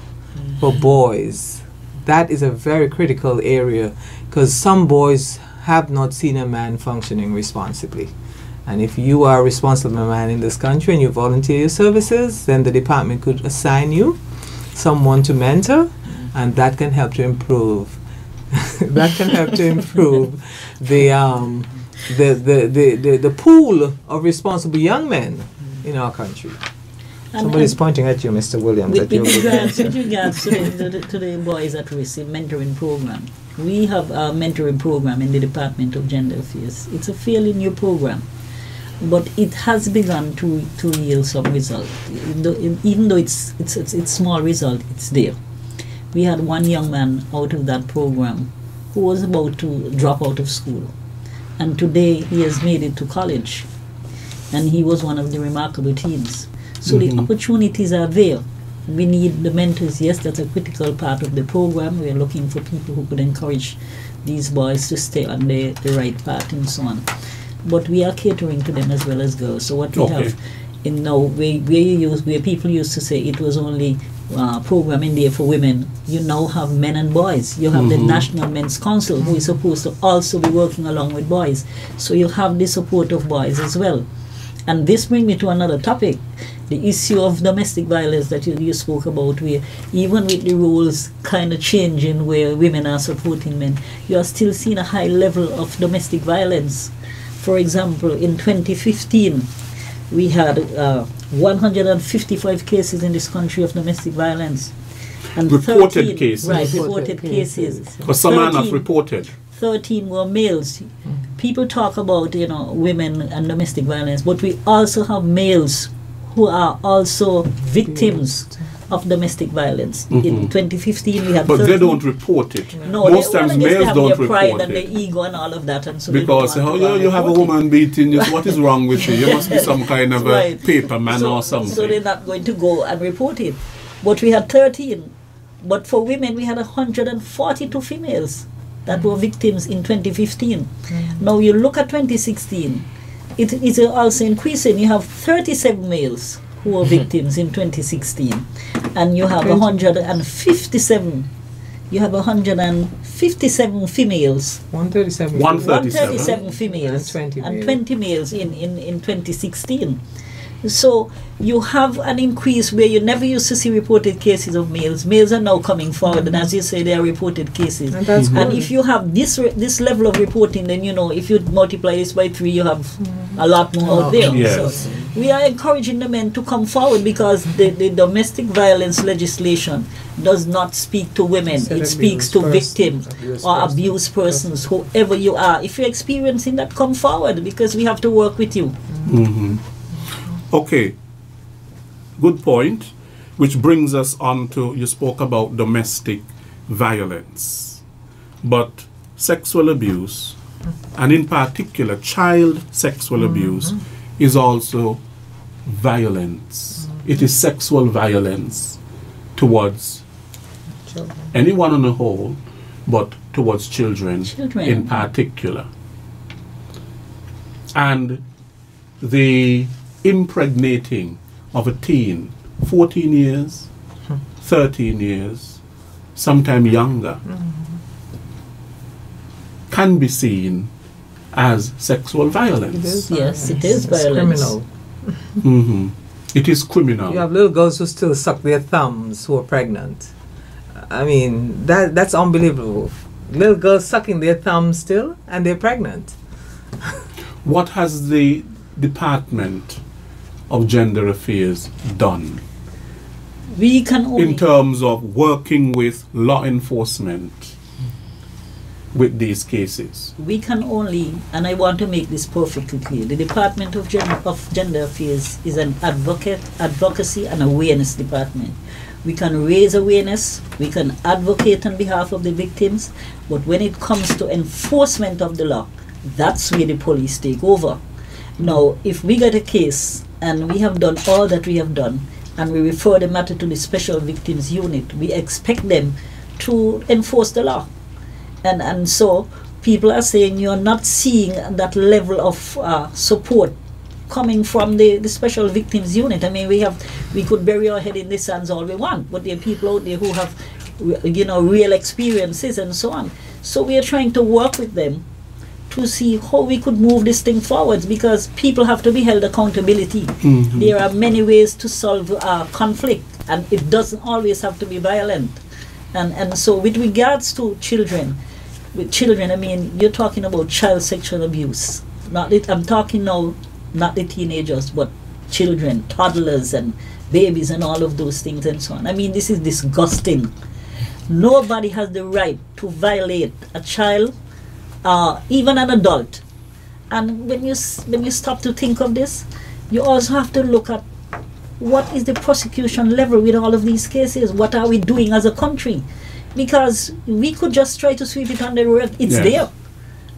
for boys. That is a very critical area, because some boys have not seen a man functioning responsibly. And if you are a responsible man in this country and you volunteer your services, then the department could assign you someone to mentor, and that can help to improve. That can help to improve the pool of responsible young men in our country. Somebody's pointing at you, Mr. Williams. With regards to the Boys at Risk mentoring program, we have a mentoring program in the Department of Gender Affairs. It's a fairly new program, but it has begun to yield some result. Even though it's small result, it's there. We had one young man out of that program who was about to drop out of school, and today he has made it to college, and he was one of the remarkable teens. So the opportunities are there. We need the mentors. Yes, that's a critical part of the program. We are looking for people who could encourage these boys to stay on the right path and so on. But we are catering to them as well as girls. So what we have in now, where people used to say it was only program in there for women, you now have men and boys. You have the National Men's Council, who is supposed to also be working along with boys. So you have the support of boys as well. And this brings me to another topic, the issue of domestic violence that you spoke about, where even with the rules kind of changing where women are supporting men, you are still seeing a high level of domestic violence. For example, in 2015, we had 155 cases in this country of domestic violence. And reported cases. Right, reported cases. But some are not reported. 13 were males. People talk about, women and domestic violence, but we also have males who are also victims of domestic violence. In 2015, we had. But 13. They don't report it. No, most times males don't report pride it. And their ego and all of that, and so because you have a woman beating you. What is wrong with you? You must be some kind of a paper man or something. So they're not going to go and report it. But we had 13. But for women, we had 142 females that were victims in 2015. Now you look at 2016, it is also increasing. You have 37 males who were victims in 2016, and you have 157. You have 157 females. 137. 137 females And 20 and males. 20 males in 2016. So you have an increase where you never used to see reported cases of males. Males are now coming forward, and as you say, they are reported cases. And that's And good. if you have this level of reporting, then you know, if you multiply this by 3, you have a lot more out there. Yes. So we are encouraging the men to come forward, because the domestic violence legislation does not speak to women. Said It speaks to abused victims persons, or abused abused persons, whoever you are. If you're experiencing that, come forward, because we have to work with you. Okay, good point. Which brings us on to, you spoke about domestic violence, but sexual abuse, and in particular child sexual abuse, is also violence. It is sexual violence towards Children. anyone on the whole, but towards children, Children. in particular. And the impregnating of a teen, 14 years, 13 years, sometime younger, can be seen as sexual violence. It is Yes, it violence. is It's violence. criminal. Mhm. It is criminal. You have little girls who still suck their thumbs who are pregnant. I mean, that's unbelievable. Little girls sucking their thumbs still, and they're pregnant. What has the Department of Gender Affairs done We can only in terms of working with law enforcement with these cases? we can only, and I want to make this perfectly clear, the Department of Gender Affairs is an advocacy and awareness department. We can raise awareness, we can advocate on behalf of the victims, but when it comes to enforcement of the law, that's where the police take over. Now, if we get a case and we have done all that we have done, and we refer the matter to the Special Victims Unit, we expect them to enforce the law. And so people are saying you're not seeing that level of support coming from the Special Victims Unit. I mean, we could bury our head in the sands all we want, but there are people out there who have, real experiences and so on. So we are trying to work with them to see how we could move this thing forwards, because people have to be held accountability. There are many ways to solve conflict, and it doesn't always have to be violent. And so with regards to children, I mean, you're talking about child sexual abuse. I'm talking now, not the teenagers, but children, toddlers and babies and all of those things and so on. I mean, this is disgusting. Nobody has the right to violate a child, even an adult. And when you stop to think of this, you also have to look at what is the prosecution level with all of these cases. What are we doing as a country? Because we could just try to sweep it under the rug. It's Yes. there,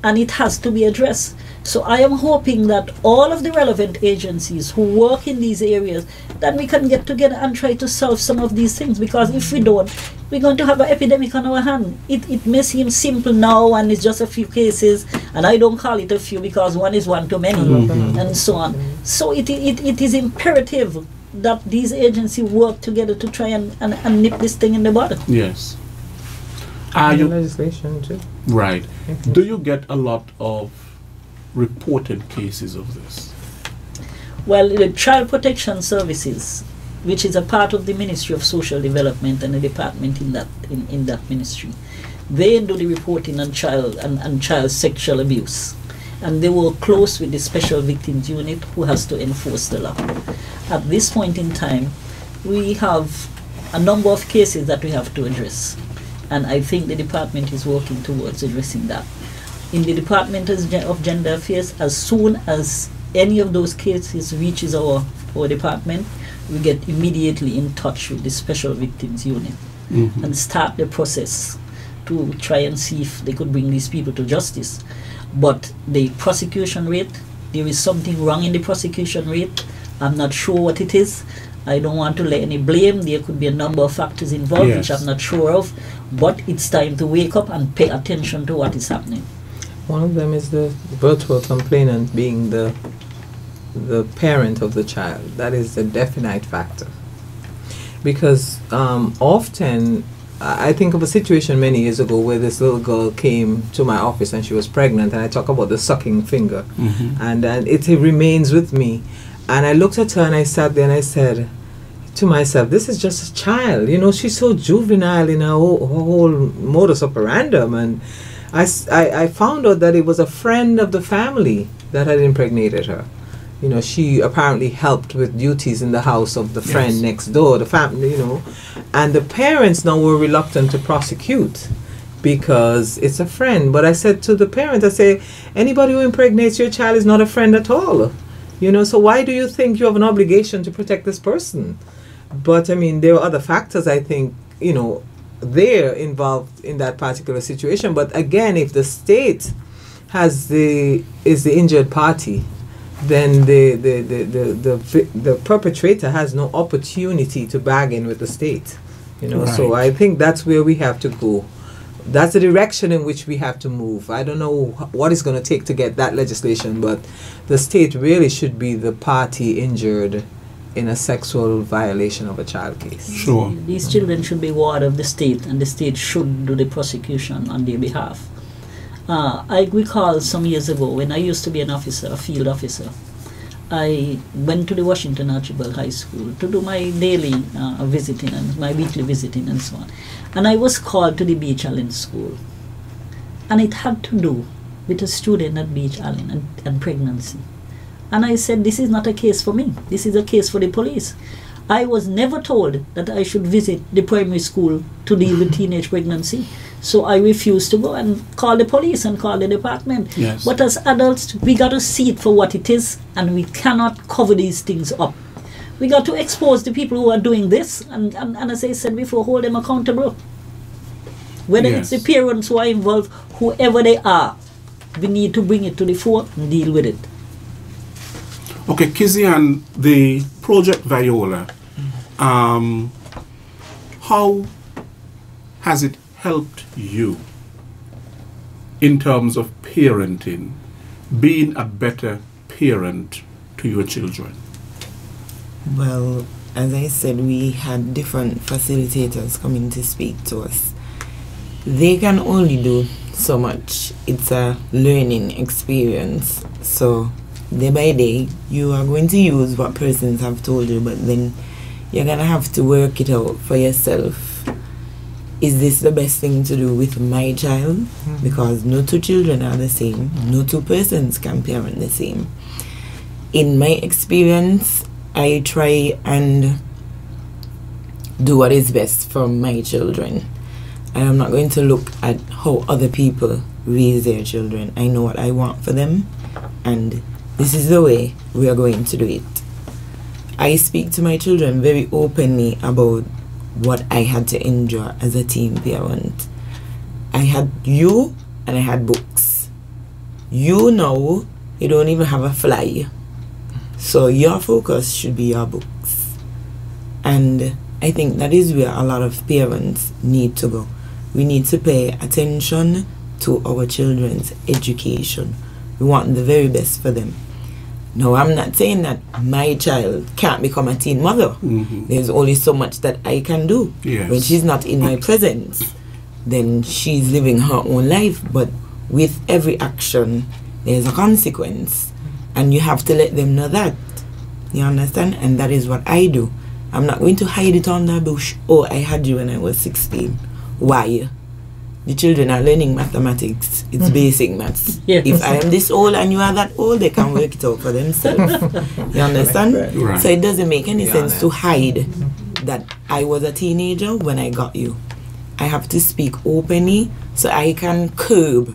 and it has to be addressed. So I am hoping that all of the relevant agencies who work in these areas, that we can get together and try to solve some of these things, because if we don't, we're going to have an epidemic on our hand. It may seem simple now, and it's just a few cases, and I don't call it a few because one is one too many, and so on. So it is imperative that these agencies work together to try and nip this thing in the bud. Yes. Are And the you legislation too. right? Do you get a lot of reported cases of this? Well, the Child Protection Services, which is a part of the Ministry of Social Development and the department in that ministry, they do the reporting on child and child sexual abuse, and they work close with the Special Victims Unit, who has to enforce the law. At this point in time, we have a number of cases that we have to address, and I think the department is working towards addressing that. In the Department of Gender Affairs, as soon as any of those cases reaches our department, we get immediately in touch with the Special Victims Unit and start the process to try and see if they could bring these people to justice. But the prosecution rate, there is something wrong in the prosecution rate. I'm not sure what it is. I don't want to lay any blame. There could be a number of factors involved, which Yes. I'm not sure of. But it's time to wake up and pay attention to what is happening. One of them is the virtual complainant being the the parent of the child. That is the definite factor. Because often, I think of a situation many years ago where this little girl came to my office and she was pregnant, and I talk about the sucking finger, and it remains with me. And I looked at her and I sat there and I said to myself, this is just a child, you know, she's so juvenile in her whole modus operandum. And I found out that it was a friend of the family that had impregnated her. You know, she apparently helped with duties in the house of the friend next door, the family, you know. And the parents now were reluctant to prosecute because it's a friend. But I said to the parent, I say, anybody who impregnates your child is not a friend at all. You know, so why do you think you have an obligation to protect this person? But I mean, there are other factors, I think, you know, they're involved in that particular situation. But again, if the state is the injured party, then the perpetrator has no opportunity to bargain with the state. You know, so I think that's where we have to go. That's the direction in which we have to move. I don't know what it's going to take to get that legislation, but the state really should be the party injured in a sexual violation of a child case. Sure. These children should be ward of the state, and the state should do the prosecution on their behalf. I recall some years ago when I used to be an officer, a field officer. I went to the Washington Archibald High School to do my daily visiting and my weekly visiting and so on. And I was called to the Beach Allen School. And it had to do with a student at Beach Allen and pregnancy. And I said, this is not a case for me. This is a case for the police. I was never told that I should visit the primary school to deal with teenage pregnancy. So I refused to go and call the police and call the department. Yes. But as adults, we got to see it for what it is, and we cannot cover these things up. We got to expose the people who are doing this, and as I said before, hold them accountable. Whether it's the parents who are involved, whoever they are, we need to bring it to the fore and deal with it. Okay, Kizzy, and the Project Viola, how has it helped you in terms of parenting, being a better parent to your children? Well, as I said, we had different facilitators coming to speak to us. They can only do so much. It's a learning experience. So day by day, you are going to use what persons have told you, but then you're going to have to work it out for yourself. Is this the best thing to do with my child? Because no two children are the same. No two persons can parent the same. In my experience, I try and do what is best for my children. I am not going to look at how other people raise their children. I know what I want for them, and this is the way we are going to do it. I speak to my children very openly about what I had to endure as a teen parent. I had you and I had books. You know, you don't even have a fly. So your focus should be your books. And I think that is where a lot of parents need to go. We need to pay attention to our children's education. We want the very best for them. Now, I'm not saying that my child can't become a teen mother. There's only so much that I can do. When she's not in my presence, then she's living her own life. But with every action, there's a consequence. And you have to let them know that. You understand? And that is what I do. I'm not going to hide it under a bush. Oh, I had you when I was 16. Why? The children are learning mathematics. It's basic maths. If I am this old and you are that old, they can work it out for themselves. You understand? Right. So it doesn't make any sense to hide that I was a teenager when I got you. I have to speak openly so I can curb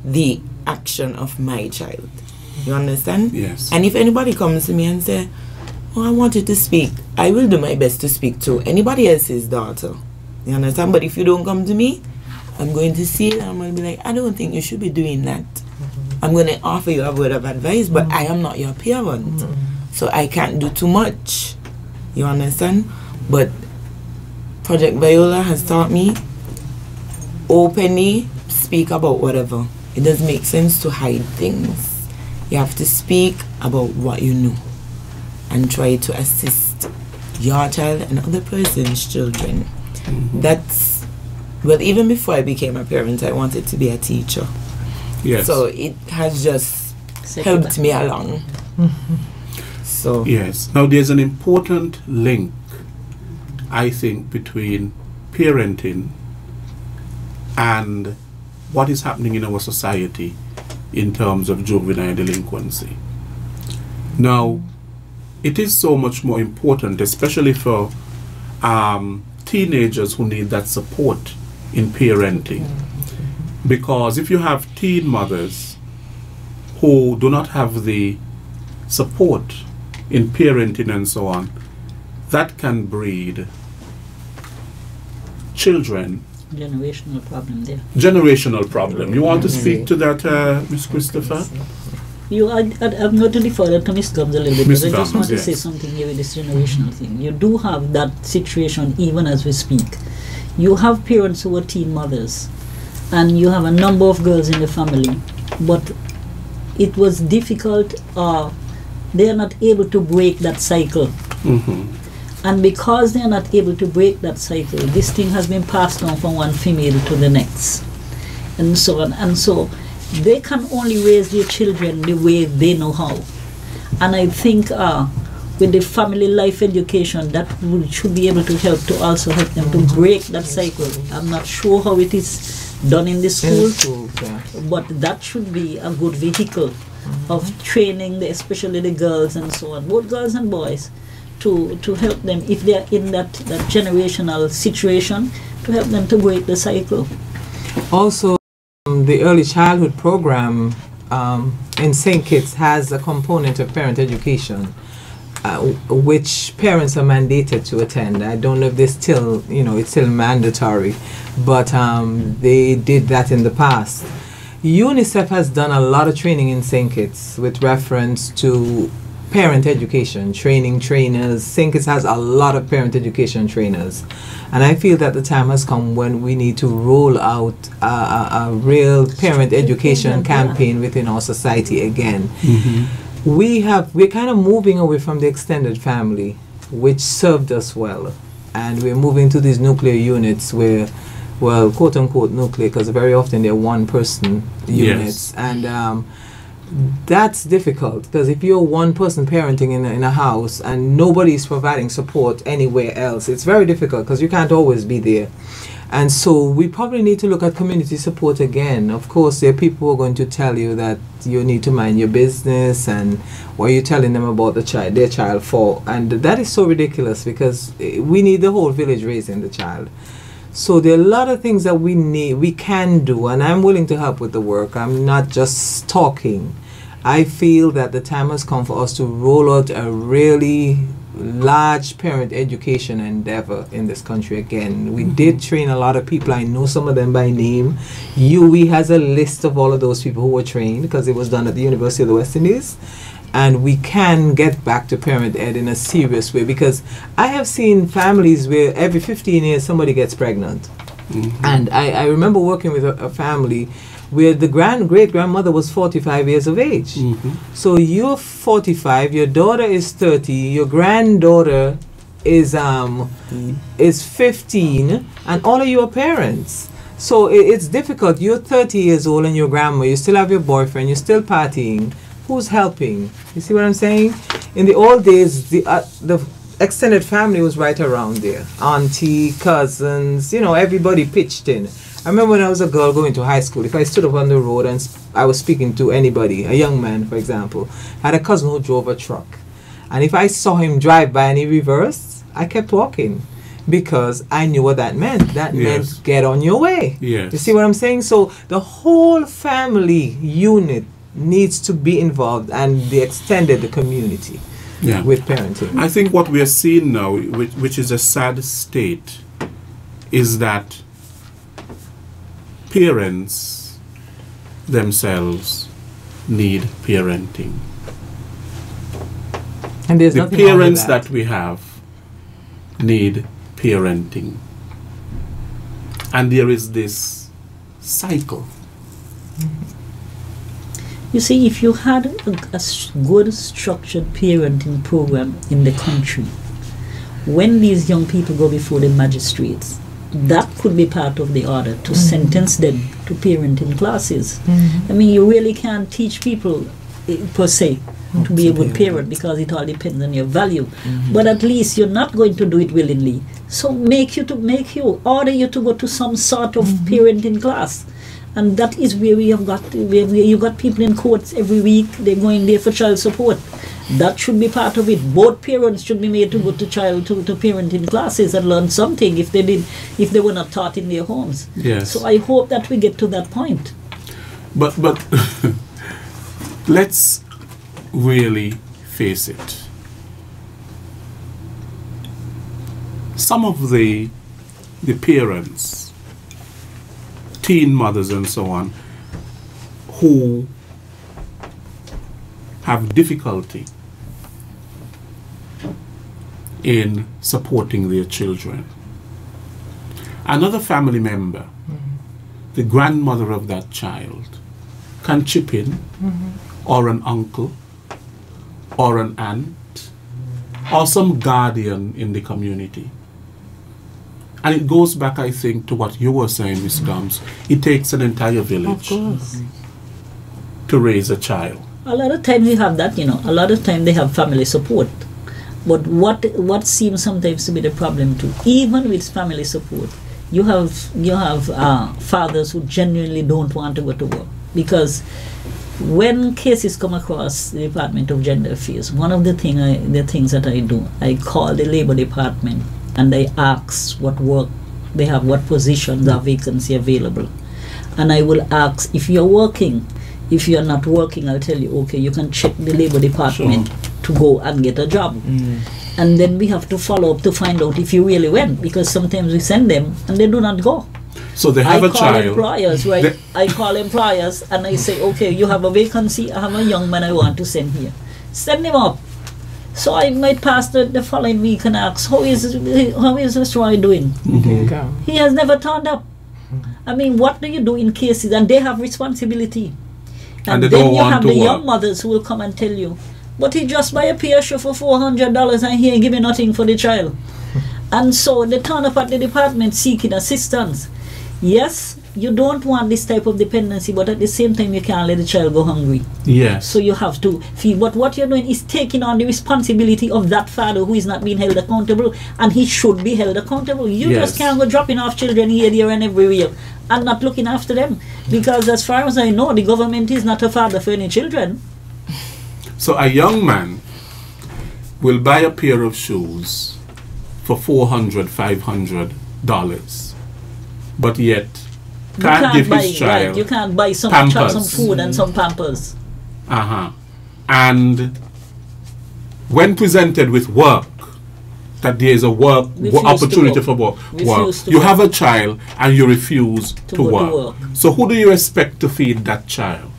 the action of my child. You understand? Yes. And if anybody comes to me and say, oh, I want you to speak, I will do my best to speak to anybody else's daughter. You understand? But if you don't come to me, I'm going to see it and I'm going to be like, I don't think you should be doing that. I'm going to offer you a word of advice, but I am not your parent. So I can't do too much. You understand? But Project Viola has taught me openly speak about whatever. It doesn't make sense to hide things. You have to speak about what you know and try to assist your child and other person's children. That's, well, even before I became a parent, I wanted to be a teacher. Yes. So it has just helped me along. So yes. Now there's an important link, I think, between parenting and what is happening in our society in terms of juvenile delinquency. Now, it is so much more important, especially for teenagers who need that support in parenting. Because if you have teen mothers who do not have the support in parenting and so on, that can breed children. Generational problem there. Generational problem. You want to speak to that, Ms. Christopher? I'm going to defer that to Ms. Gums a little bit, Ms. because I just Gums, want to say yes. something here with this generational thing. You do have that situation even as we speak. You have parents who are teen mothers, and you have a number of girls in the family, but it was difficult, they are not able to break that cycle. And because they are not able to break that cycle, this thing has been passed on from one female to the next, and so on. And so they can only raise their children the way they know how. And I think with the family life education, that should be able to help to also help them to break that cycle. I'm not sure how it is done in the school, but that should be a good vehicle of training, especially the girls and so on, both girls and boys, to help them if they are in that generational situation, to help them to break the cycle. Also, the early childhood program in St. Kitts has a component of parent education, which parents are mandated to attend. I don't know if they still, it's still mandatory, but they did that in the past. UNICEF has done a lot of training in St. Kitts with reference to parent education, training trainers. St. Kitts has a lot of parent education trainers. And I feel that the time has come when we need to roll out a real parent education campaign within our society again. We're kind of moving away from the extended family, which served us well. And we're moving to these nuclear units where, well, quote unquote nuclear, because very often they're one person units. Yes. And that's difficult, because if you're one person parenting in a house and nobody's providing support anywhere else, it's very difficult because you can't always be there. And so we probably need to look at community support again. Of course, there are people who are going to tell you that you need to mind your business, and what are you telling them about their child for? And that is so ridiculous, because we need the whole village raising the child. So there are a lot of things that we can do, and I'm willing to help with the work. I'm not just talking. I feel that the time has come for us to roll out a really large parent education endeavor in this country again. We did train a lot of people. I know some of them by name. UWI has a list of all of those people who were trained, because it was done at the University of the West Indies. And we can get back to parent ed in a serious way, because I have seen families where every 15 years somebody gets pregnant. And I remember working with a family where the great-grandmother was 45 years of age. So you're 45, your daughter is 30, your granddaughter is 15, and all of you are parents. So it's difficult. You're 30 years old and your grandma, you still have your boyfriend, you're still partying. Who's helping? You see what I'm saying? In the old days, the extended family was right around there. Auntie, cousins, everybody pitched in. I remember when I was a girl going to high school, if I stood up on the road and I was speaking to anybody, a young man, for example, I had a cousin who drove a truck. And if I saw him drive by and he reversed, I kept walking, because I knew what that meant. That meant get on your way. You see what I'm saying? So the whole family unit needs to be involved, and the extended community with parenting. I think what we are seeing now, which is a sad state, is that parents themselves need parenting. And there's the nothing wrong with parents that we have need parenting. And there is this cycle. You see, if you had good structured parenting program in the country, when these young people go before the magistrates, that could be part of the order to sentence them to parenting classes. I mean, you really can't teach people per se to be a good parent, because it all depends on your value. But at least you're not going to do it willingly. So order you to go to some sort of parenting class. And that is where we have got, where you got people in courts every week, they're going there for child support. That should be part of it. Both parents should be made to go to parenting classes and learn something if they were not taught in their homes. Yes. So I hope that we get to that point. But let's really face it. Some of the parents, teen mothers and so on, who have difficulty in supporting their children. Another family member, the grandmother of that child, can chip in, or an uncle, or an aunt, or some guardian in the community. And it goes back, I think, to what you were saying, Ms. Gomes. It takes an entire village to raise a child. A lot of times we have that, a lot of times they have family support. But what seems sometimes to be the problem too, even with family support, you have fathers who genuinely don't want to go to work. Because when cases come across the Department of Gender Affairs, one of the things that I do, I call the Labor Department and I ask what work they have, what positions are vacancy available. And I will ask, if you're working, if you're not working, I'll tell you, okay, you can check the Labor Department to go and get a job. And then we have to follow up to find out if you really went, because sometimes we send them and they do not go. So they have a child. Employers, right? I call employers and I say, okay, you have a vacancy, I have a young man I want to send here. Send him up. So I might pass the following week and ask, how is this Roy doing? He has never turned up. I mean, what do you do in cases? And they have responsibility. And they then don't you want have to the work. young mothers who will come and tell you, but he just buy a pair shoe for $400 and he ain't give me nothing for the child. And so they turn up at the department seeking assistance. Yes, you don't want this type of dependency, but at the same time you can't let the child go hungry. Yes. So you have to feed. But what you're doing is taking on the responsibility of that father who is not being held accountable, and he should be held accountable. You just can't go dropping off children here, there and everywhere and not looking after them. Because as far as I know, the government is not a father for any children. So a young man will buy a pair of shoes for $400, $500, but yet can't give his child. Right, you can't buy some food and some Pampers. And when presented with work, that there is a work opportunity for work, you have a child and you refuse to work. So who do you expect to feed that child?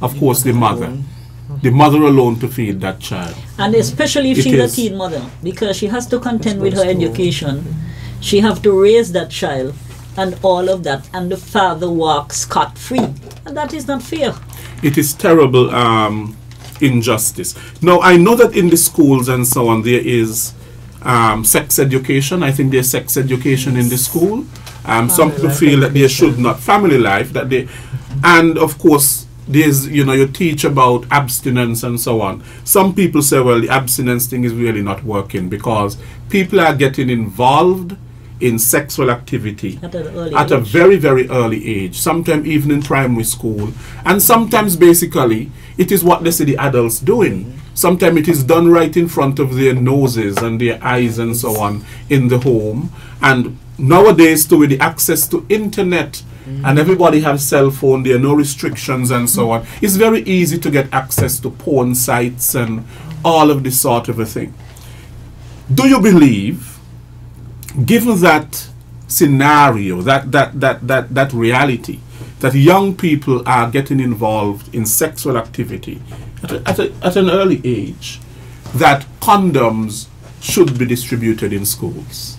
Of course, the mother. The mother alone to feed that child. And especially if she's a teen mother, because she has to contend with her education. She have to raise that child and all of that, and the father walks scot-free. And that is not fair. It is terrible injustice. Now, I know that in the schools and so on, there is sex education. I think there's sex education in the school. Some people feel that there should not. Family life, that they... And, of course, there's, you teach about abstinence and so on. Some people say, well, the abstinence thing is really not working because people are getting involved in sexual activity at a very, very early age, sometimes even in primary school. And sometimes, basically, it is what they see the adults doing. Sometimes it is done right in front of their noses and their eyes and so on in the home. And nowadays, with the access to internet, and everybody has cell phone, there are no restrictions and so on. It's very easy to get access to porn sites and all of this sort of a thing. Do you believe, given that scenario, that reality, that young people are getting involved in sexual activity at an early age, that condoms should be distributed in schools?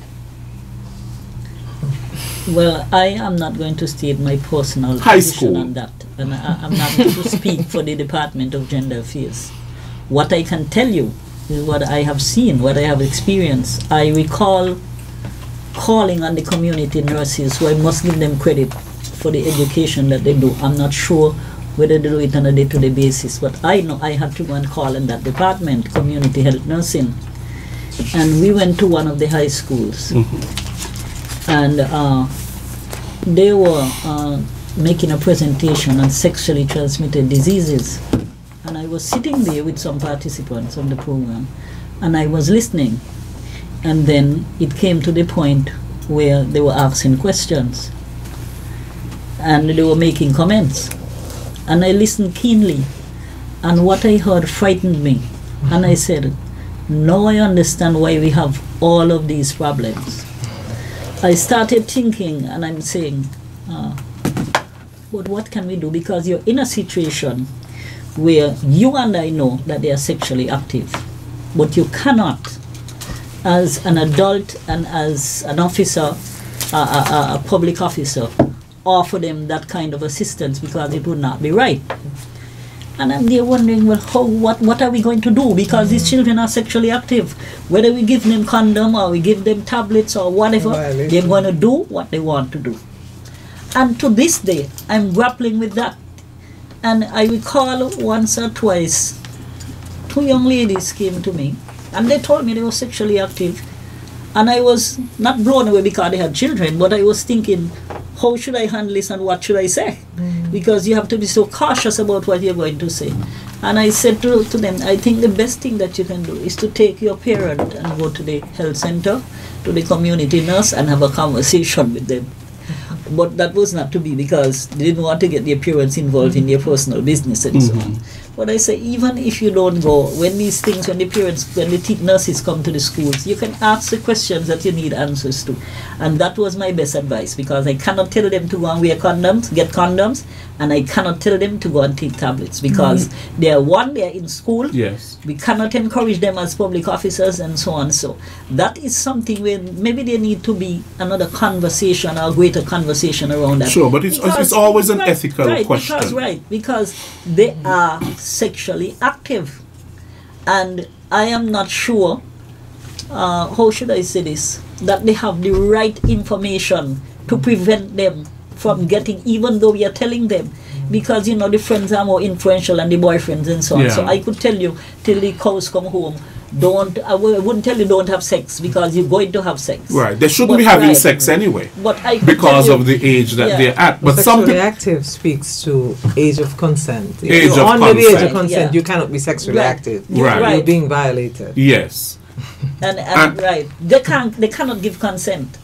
Well, I am not going to state my personal High position school. on that, and I'm not going to speak for the Department of Gender Affairs. What I can tell you is what I have seen, what I have experienced. I recall calling on the community nurses, who I must give them credit for the education that they do. I'm not sure whether they do it on a day-to-day basis, but I know I had to go and call in that department, community health nursing, and we went to one of the high schools, and they were making a presentation on sexually transmitted diseases, and I was sitting there with some participants on the program, and I was listening, and then it came to the point where they were asking questions, and they were making comments, and I listened keenly, and what I heard frightened me, and I said, now I understand why we have all of these problems. I started thinking, and I'm saying, but what can we do? Because you're in a situation where you and I know that they are sexually active, but you cannot, as an adult and as an officer, a public officer, offer them that kind of assistance, because it would not be right. And I'm there wondering, well, what are we going to do? Because these children are sexually active. Whether we give them condom or we give them tablets or whatever, they're going to do what they want to do. And to this day, I'm grappling with that. And I recall once or twice, 2 young ladies came to me, and they told me they were sexually active. And I was not blown away because they had children, but I was thinking, how should I handle this and what should I say? Because you have to be so cautious about what you're going to say. And I said to them, I think the best thing that you can do is to take your parent and go to the health center, to the community nurse, and have a conversation with them. But that was not to be, because they didn't want to get their parents involved in their personal business and so on. But I say, even if you don't go, when these things, when the parents, when the nurses come to the schools, you can ask the questions that you need answers to. And that was my best advice, because I cannot tell them to go and wear condoms, get condoms, and I cannot tell them to go and take tablets, because they are in school. Yes. We cannot encourage them as public officers and so on. So that is something where maybe there need to be another conversation or greater conversation around that. Sure, but it's always an ethical question. Because they are sexually active, and I am not sure, how should I say this, that they have the right information to prevent them from getting, even though we are telling them, because you know the friends are more influential and the boyfriends and so on. So I could tell you till the cows come home, I wouldn't tell you don't have sex, because you're going to have sex. Right, they shouldn't be having sex anyway, but because of the age that they're at. But sexually active speaks to age of consent. If Age you're of under the age of consent. consent, you cannot be sexually active. Right. You're being violated. Yes. And right, they cannot give consent.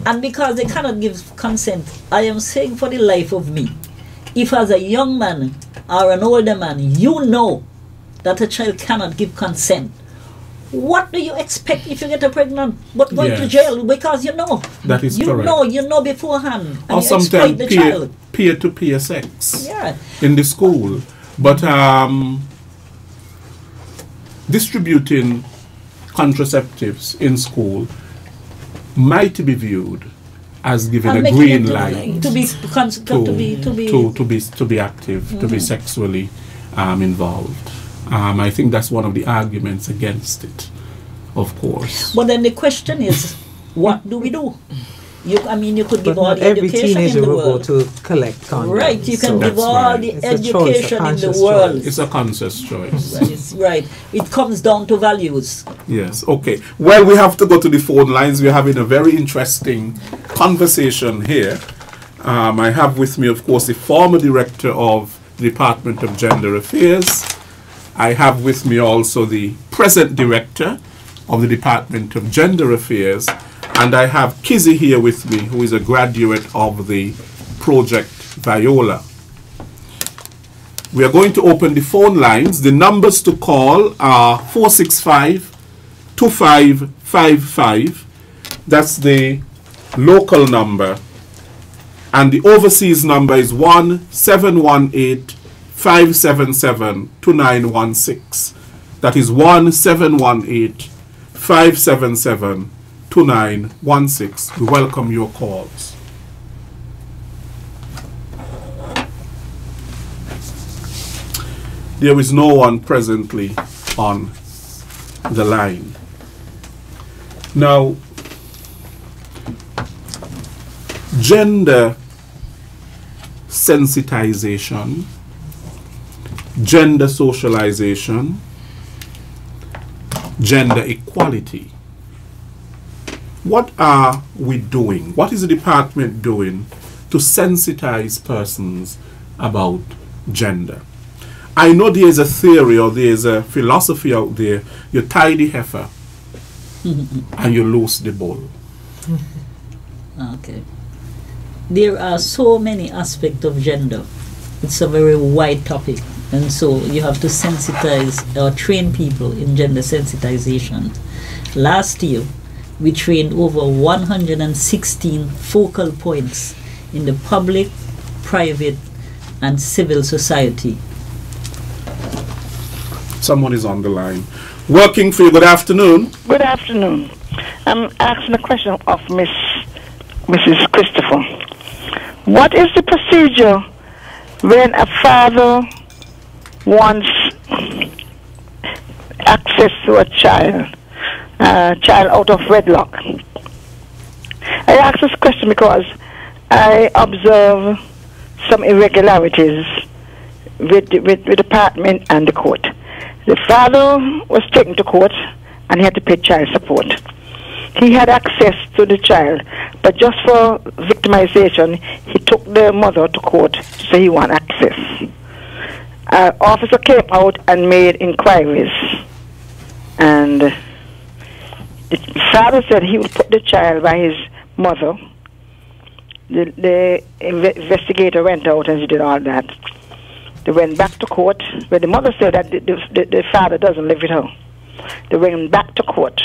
And because they cannot give consent, I am saying, for the life of me, if as a young man or an older man, you know that a child cannot give consent, what do you expect if you get pregnant but going to jail? Because you know. That is you correct. You know beforehand. And or you exploit sometimes the child. peer-to-peer sex Yeah. in the school. But distributing contraceptives in school might be viewed as giving And a making green it light to be active, to be sexually involved. I think that's one of the arguments against it, of course. But then the question is, what do we do? You could give all the every education teenager in the will world. go to collect condoms. Right, you can give That's all right. the It's a choice, a education in the conscious world. choice. It's a conscious choice. That is right. It comes down to values. Yes, okay. Well, we have to go to the phone lines. We're having a very interesting conversation here. I have with me, of course, the former director of the Department of Gender Affairs. I have with me also the present director of the Department of Gender Affairs. And I have Kizzy here with me, who is a graduate of the Project Viola. We are going to open the phone lines. The numbers to call are 465-2555. That's the local number. And the overseas number is 1-718-577-2916. That is 1-718-577-2916. We welcome your calls. there is no one presently on the line. Now, gender sensitization, gender socialization, gender equality. What are we doing? What is the department doing to sensitize persons about gender? I know there is a theory or there is a philosophy out there. You tie the heifer and you loose the bull. Okay. There are so many aspects of gender. It's a very wide topic, and so you have to sensitize or train people in gender sensitization. Last year, we trained over 116 focal points in the public, private, and civil society. Someone is on the line. Working for you, good afternoon. Good afternoon. I'm asking a question of Mrs. Christopher. What is the procedure when a father wants access to a child out of wedlock? I ask this question because I observe some irregularities with the department and the court. The father was taken to court and he had to pay child support. He had access to the child, but just for victimization, he took the mother to court to say he want access. An officer came out and made inquiries, and the father said he would put the child by his mother. The investigator went out and he did all that. They went back to court, where the mother said that the father doesn't live with her. They went back to court.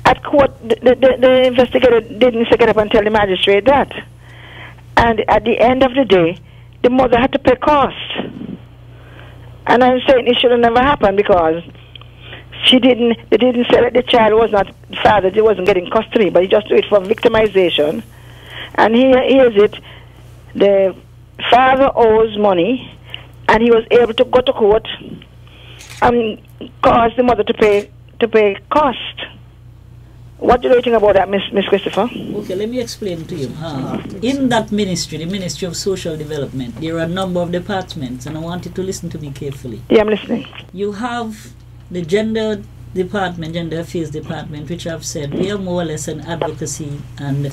At court, the investigator didn't get up and tell the magistrate that. And at the end of the day, the mother had to pay cost. And I'm saying it should have never happened because they didn't say that the child was not the father, he wasn't getting custody, but he just do it for victimization. And here's it, the father owes money, and he was able to go to court and cause the mother to pay cost. What do you think about that, Miss Christopher? Okay, let me explain to you. In that ministry, the Ministry of Social Development, there are a number of departments, and I want you to listen to me carefully. Yeah, I'm listening. You have the gender department, gender affairs department, which I've said we are more or less an advocacy and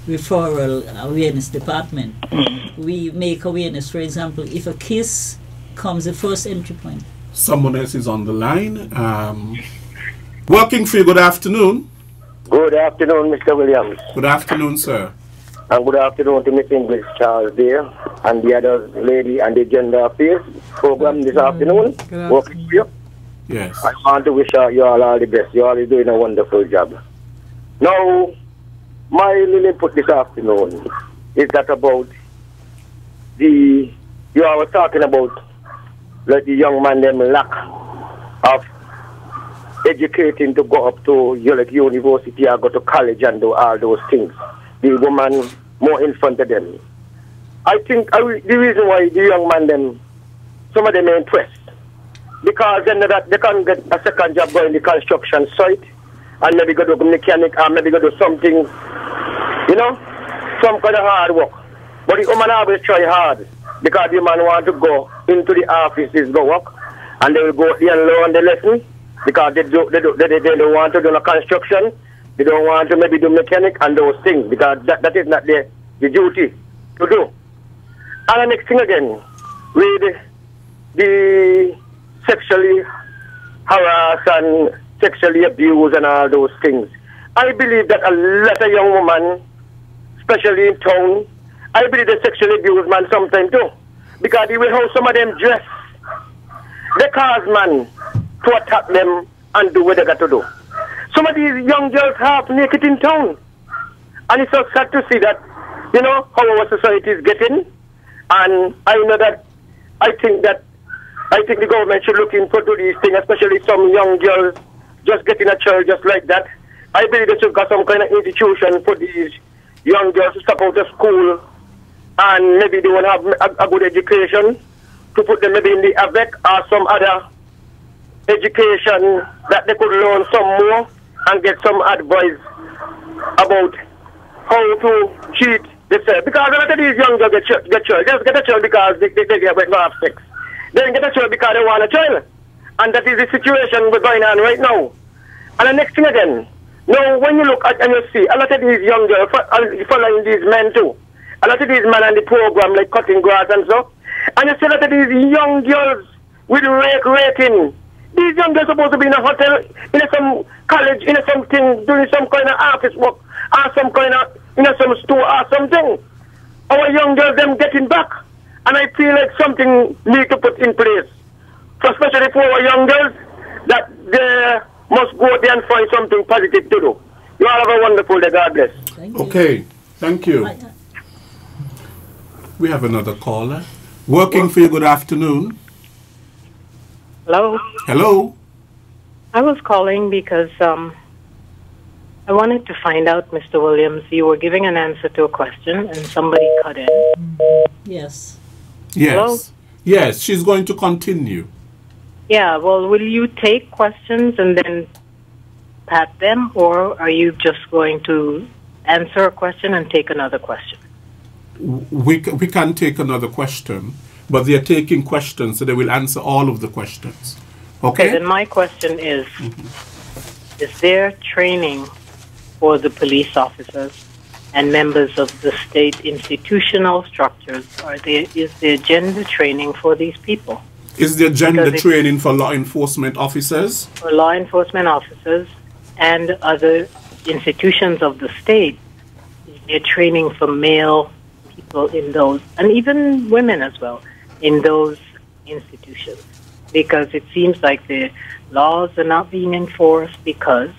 referral awareness department. We make awareness. For example, if a case comes, the first entry point. Someone else is on the line. Working for you, good afternoon. Good afternoon, Mr. Williams. Good afternoon, sir. And good afternoon to Miss English Charles there and the other lady and the gender affairs program this afternoon. Working for you. Yes. I want to wish you all the best. You all are doing a wonderful job. Now, my little input this afternoon is that about you are talking about like the young man them lack of educating to go up to like university or go to college and do all those things. The woman more in front of them. I think the reason why the young man them, some of them are impressed. Because then they can get a second job going in the construction site and maybe go to mechanic or maybe go to something, you know, some kind of hard work. But the woman always try hard because the man want to go into the offices, go work, and they will go there and learn the lesson because they don't want to do the construction, they don't want to maybe do mechanic and those things because that is not the duty to do. And the next thing again, with the sexually harassed and sexually abused and all those things. I believe that a lot of young women, especially in town, I believe the sexually abused man sometimes too. Because the way how some of them dress, they cause man to attack them and do what they got to do. Some of these young girls half naked in town. And it's so sad to see that, you know, how our society is getting. And I know that, I think the government should look into these things, especially some young girls just getting a child just like that. I believe they should got some kind of institution for these young girls to step out of school and maybe they want to have a good education to put them maybe in the AVEC or some other education that they could learn some more and get some advice about how to treat themselves. Because a lot of these young girls get child. Just get a child because they went to have sex. They don't get a child because they want a child. And that is the situation we're going on right now. And the next thing again, now when you look at and you see a lot of these young girls following these men too. A lot of these men on the program like cutting grass and so. And you see a lot of these young girls with rating. These young girls are supposed to be in a hotel, in some college, in something, doing some kind of office work, or some kind of, in some store or something. Our young girls, them getting back. And I feel like something need to put in place. Especially for our young girls, that they must go there and find something positive to do. You all have a wonderful day. God bless. Okay, thank you. We have another caller. Working for you, good afternoon. Hello. Hello. I was calling because I wanted to find out, Mr. Williams, you were giving an answer to a question and somebody cut in. Yes. Yes. Hello? Yes, she's going to continue. Yeah, well, will you take questions and then pat them, or are you just going to answer a question and take another question? We can take another question, but they are taking questions, so they will answer all of the questions. Okay? Then my question is, is there training for the police officers and members of the state institutional structures? Is there gender training for these people? Is there gender training for law enforcement officers? For law enforcement officers and other institutions of the state, is there training for male people in those, and even women as well, in those institutions? Because it seems like the laws are not being enforced because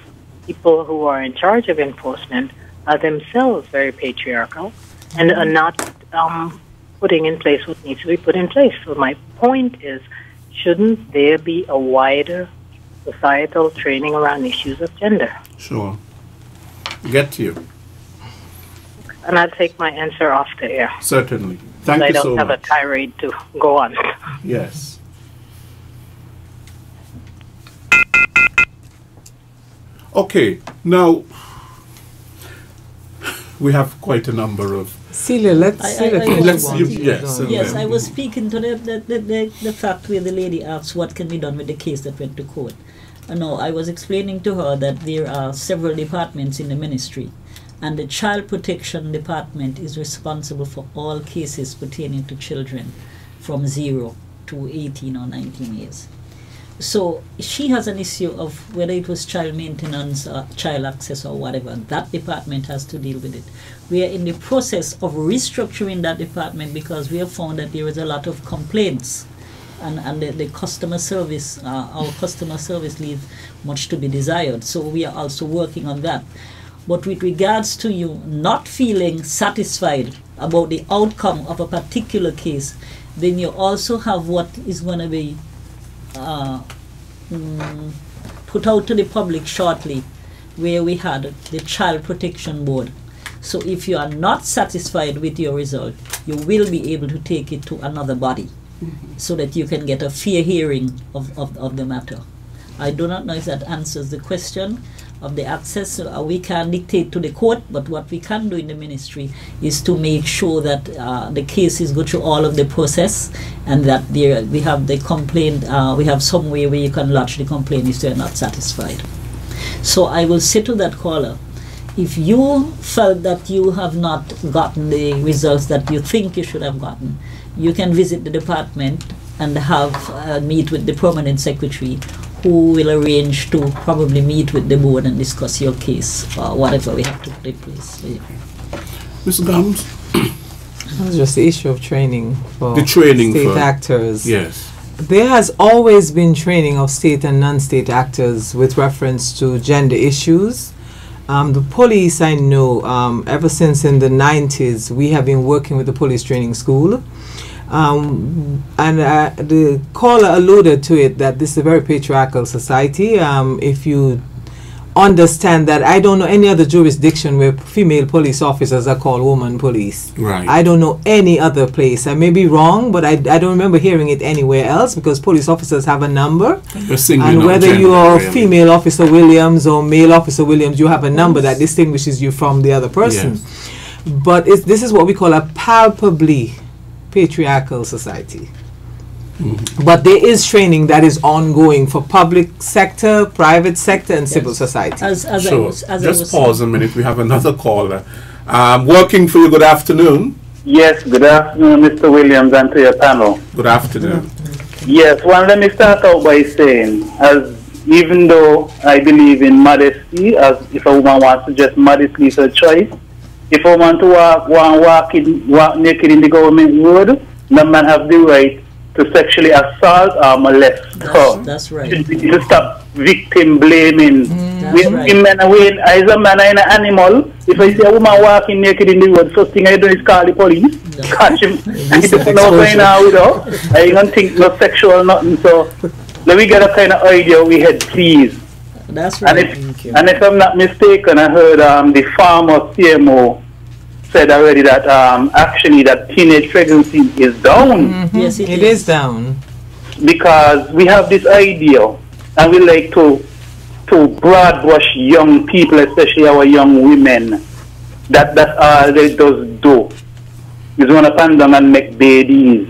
people who are in charge of enforcement are themselves very patriarchal and are not putting in place what needs to be put in place. So my point is, shouldn't there be a wider societal training around issues of gender? Sure. Get you. And I'll take my answer off the air. Certainly. Thank you so much. I don't have a tirade to go on. Yes. Okay, now we have quite a number of... Celia, let's Yes, I was speaking to the fact where the lady asked what can be done with the case that went to court. No, I was explaining to her that there are several departments in the ministry, and the Child Protection Department is responsible for all cases pertaining to children from 0 to 18 or 19 years. So she has an issue of whether it was child maintenance or child access or whatever. That department has to deal with it. We are in the process of restructuring that department because we have found that there is a lot of complaints, and the customer service, our customer service leaves much to be desired. So we are also working on that. But with regards to you not feeling satisfied about the outcome of a particular case, then you also have what is going to be put out to the public shortly, where we had the Child Protection Board. So if you are not satisfied with your result, you will be able to take it to another body, so that you can get a fair hearing of the matter. I do not know if that answers the question of the access. We can dictate to the court, but what we can do in the ministry is to make sure that the cases go through all of the process, and that we have the complaint, we have some way where you can lodge the complaint if they are not satisfied. So I will say to that caller, if you felt that you have not gotten the results that you think you should have gotten, you can visit the department and have meet with the permanent secretary, who will arrange to probably meet with the board and discuss your case, whatever we have to put in place. Ms. Gums? It's just the issue of training for state actors. Yes. There has always been training of state and non-state actors with reference to gender issues. The police, I know, ever since in the 90s, we have been working with the police training school. The caller alluded to it, that this is a very patriarchal society. If you understand that I don't know any other jurisdiction where female police officers are called woman police. Right. I don't know any other place. I may be wrong, but I don't remember hearing it anywhere else, because police officers have a number. And whether you are female officer Williams or male officer Williams, you have a number that distinguishes you from the other person. Yes. But this is what we call a palpably patriarchal society. But there is training that is ongoing for public sector, private sector, and civil society. Just pause a minute. We have another caller. Working for you. Good afternoon. Yes, good afternoon, Mr. Williams, and to your panel. Good afternoon. Yes, well, let me start out by saying, even though I believe in modesty, as if a woman wants to just modestly, it's her choice. If a woman to walk naked in the government road, no man have the right to sexually assault or molest her. That's right. To stop victim blaming. Women, as a man and an animal, if I see a woman walking naked in the road, first thing I do is call the police, catch him, and he doesn't know what's going on with her. I don't think no sexual nothing. So let me get a kind of idea we had, please. That's right. And if I'm not mistaken, I heard the farmer CMO said already that actually that teenage pregnancy is down. Yes, it is down. Because we have this idea, and we like to broad brush young people, especially our young women, that's all they just do. Is want to pan down and make babies.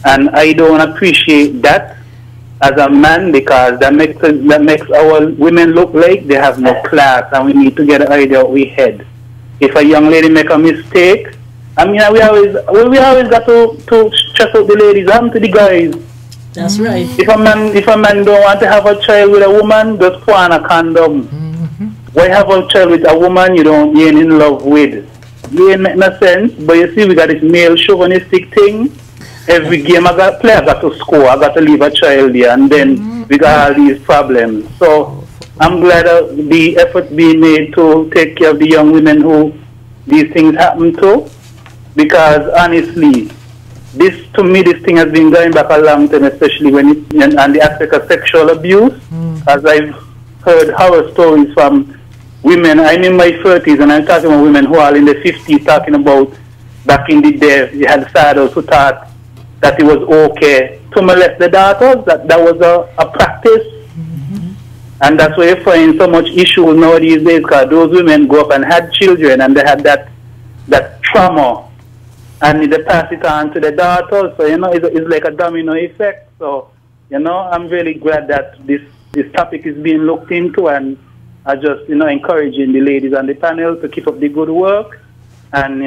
And I don't appreciate that as a man, because that makes our women look like they have no class, and we need to get an idea what we had. If a young lady make a mistake, I mean, we always got to stress out the ladies and to the guys. That's right. If a man don't want to have a child with a woman, just put on a condom. Why have a child with a woman you ain't in love with? You ain't make no sense. But you see, we got this male chauvinistic thing. Every game I got play, I got to score. I got to leave a child there, and then we got all these problems. So I'm glad the effort being made to take care of the young women who these things happen to, because honestly, this thing has been going back a long time, especially when and the aspect of sexual abuse. As I've heard horror stories from women, I'm in my 30s, and I'm talking about women who are in the 50s, talking about back in the day, you had fathers who thought that it was okay to molest the daughters, that was a practice. And that's why you find so much issues nowadays, because those women go up and had children, and they had that trauma, and they pass it on to the daughters. So, it's like a domino effect. So, I'm really glad that this topic is being looked into, and I just, encouraging the ladies on the panel to keep up the good work. And,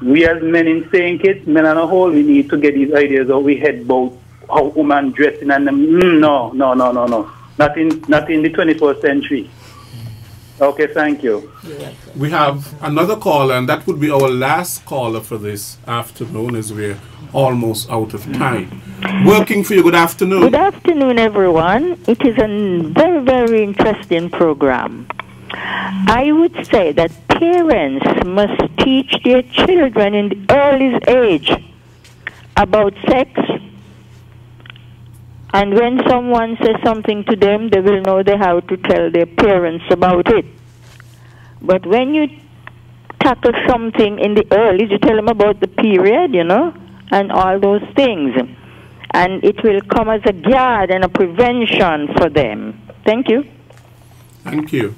we as men in St. Kitts, men on a whole, we need to get these ideas out we head about how women dressing, and no. Not in the 21st century. Okay, thank you. We have another caller, and that would be our last caller for this afternoon, as we're almost out of time. Working for you, good afternoon. Good afternoon, everyone. It is a very, very interesting program. I would say that parents must teach their children in the earliest age about sex. And when someone says something to them, they will know they have to tell their parents about it. But when you tackle something in the early, you tell them about the period, and all those things. And it will come as a guard and a prevention for them. Thank you. Thank you.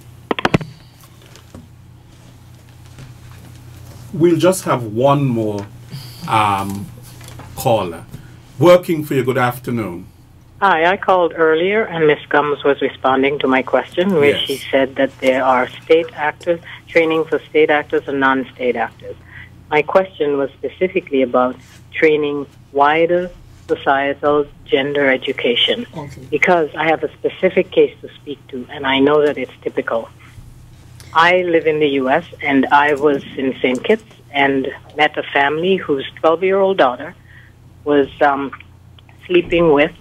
We'll just have one more caller. Working for you, good afternoon. Hi, I called earlier, and Ms. Gums was responding to my question, where she said that there are state actors, training for state actors and non-state actors. My question was specifically about training wider societal gender education, because I have a specific case to speak to, and I know that it's typical. I live in the U.S., and I was in St. Kitts and met a family whose 12-year-old daughter was sleeping with,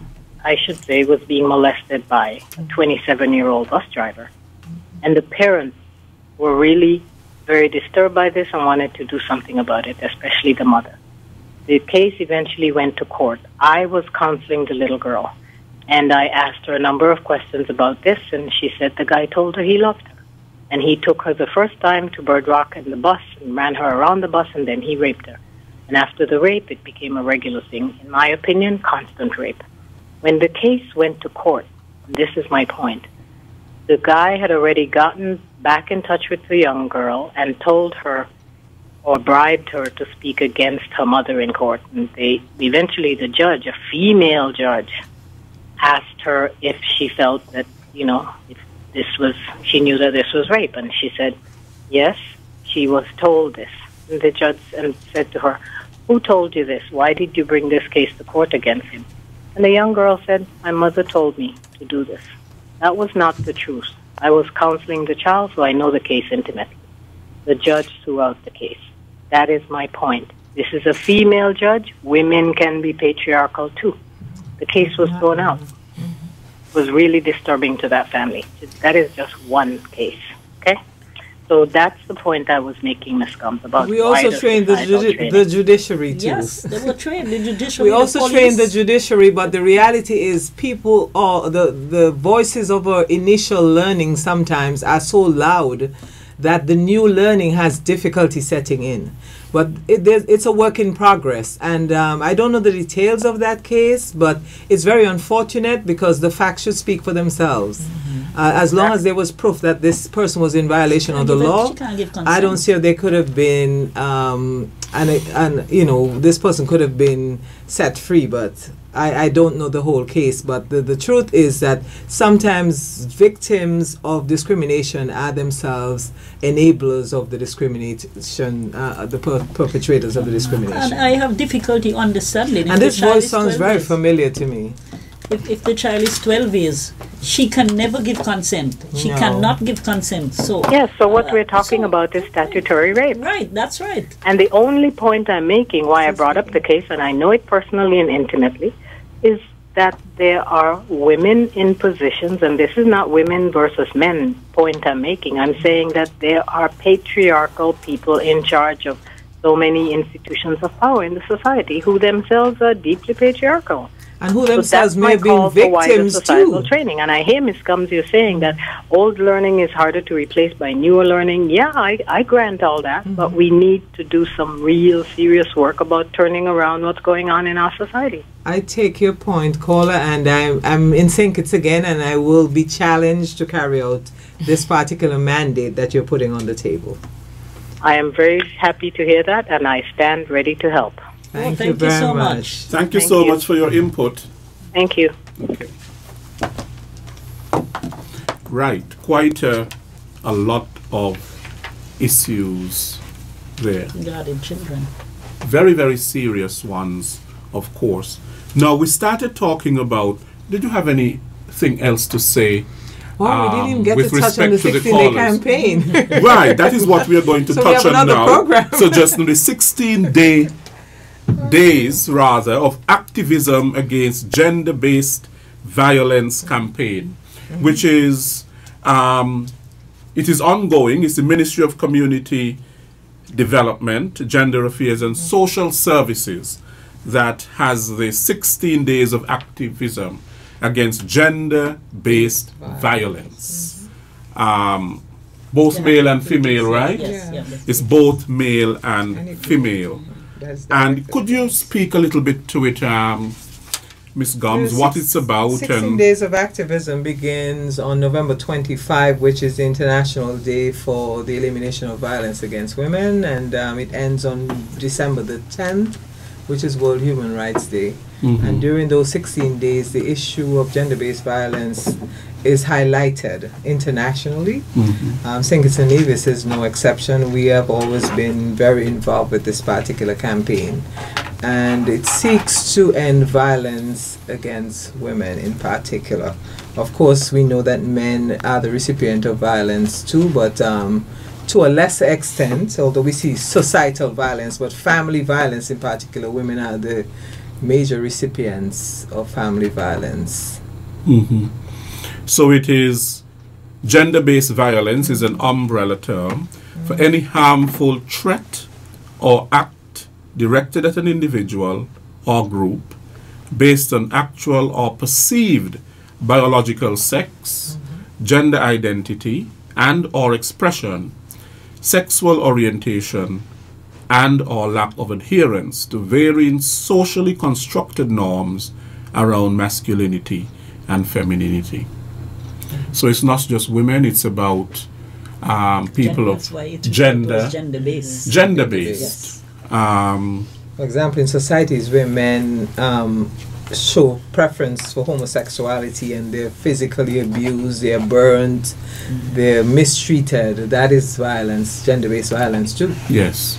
I should say, was being molested by a 27-year-old bus driver. And the parents were really very disturbed by this and wanted to do something about it, especially the mother. The case eventually went to court. I was counseling the little girl, And I asked her a number of questions about this, and she said the guy told her he loved her. And he took her the first time to Bird Rock in the bus and ran her around the bus, and then he raped her. And after the rape, it became a regular thing. In my opinion, constant rape. When the case went to court, this is my point, the guy had already gotten back in touch with the young girl and told her or bribed her to speak against her mother in court. And eventually the judge, a female judge, asked her if she felt that, if she knew that this was rape. And she said, yes, she was told this. And the judge said to her, who told you this? Why did you bring this case to court against him? And the young girl said, my mother told me to do this. That was not the truth. I was counseling the child, so I know the case intimately. The judge threw out the case. That is my point. This is a female judge. Women can be patriarchal too. The case was thrown out. It was really disturbing to that family. That is just one case. Okay? So that's the point I was making, Ms. Combs, about we also trained the judiciary too. Yes, they were trained, the judiciary. We also trained the judiciary, but the reality is people, the voices of our initial learning sometimes are so loud that the new learning has difficulty setting in. But it's a work in progress, and I don't know the details of that case, but it's very unfortunate because the facts should speak for themselves. As long as there was proof that this person was in violation of the law, I don't see how they could have been, this person could have been set free, but I don't know the whole case. But the truth is that sometimes victims of discrimination are themselves enablers of the discrimination, the perpetrators of the discrimination. And I have difficulty understanding. And this voice sounds very familiar to me. If the child is 12 years, she can never give consent. She cannot give consent. So yes, so what we're talking about is statutory rape. Right, that's right. And the only point I'm making, why I brought up the case, and I know it personally and intimately, is that there are women in positions, and this is not women versus men point I'm making. I'm saying that there are patriarchal people in charge of so many institutions of power in the society who themselves are deeply patriarchal. And who themselves may have been victims too. Training. And I hear, Ms. Combs, you're saying that old learning is harder to replace by newer learning. Yeah, I grant all that, but we need to do some real serious work about turning around what's going on in our society. I take your point, caller, and I'm in St. Kitts again, and I will be challenged to carry out this particular mandate that you're putting on the table. I am very happy to hear that, and I stand ready to help. Thank you very so much. Thank you so much for your input. Thank you. Okay. Right, quite a lot of issues there. Regarding children. Very, very serious ones, of course. Now, we started talking about, did you have anything else to say? Well, we didn't even get with to touch on the respect to 16-day campaign. Right, that is what we are going to So touch we have on now. program. So just the 16 days of activism against gender-based violence campaign, which is it is ongoing. It's the Ministry of Community Development, Gender Affairs and Social Services that has the 16 days of activism against gender-based violence. Both male and female, right? Yes. It's both male and female. And could you speak a little bit to it, Ms. Gomes, what it's about? 16 Days of Activism begins on November 25, which is the International Day for the Elimination of Violence Against Women, and it ends on December the 10th, which is World Human Rights Day. And during those 16 days, the issue of gender-based violence is highlighted internationally. St. Kitts and Nevis is no exception. We have always been very involved with this particular campaign, and it seeks to end violence against women in particular. Of course, we know that men are the recipient of violence too, but to a lesser extent, although we see societal violence, but family violence in particular, women are the major recipients of family violence. So it is gender-based violence is an umbrella term for any harmful threat or act directed at an individual or group based on actual or perceived biological sex, gender identity and or expression, sexual orientation, and or lack of adherence to varying socially constructed norms around masculinity and femininity. So it's not just women, it's about people of gender-based. Gender-based. For example, in societies where men show preference for homosexuality and they're physically abused, they're burned, they're mistreated, that is violence, gender-based violence too. Yes.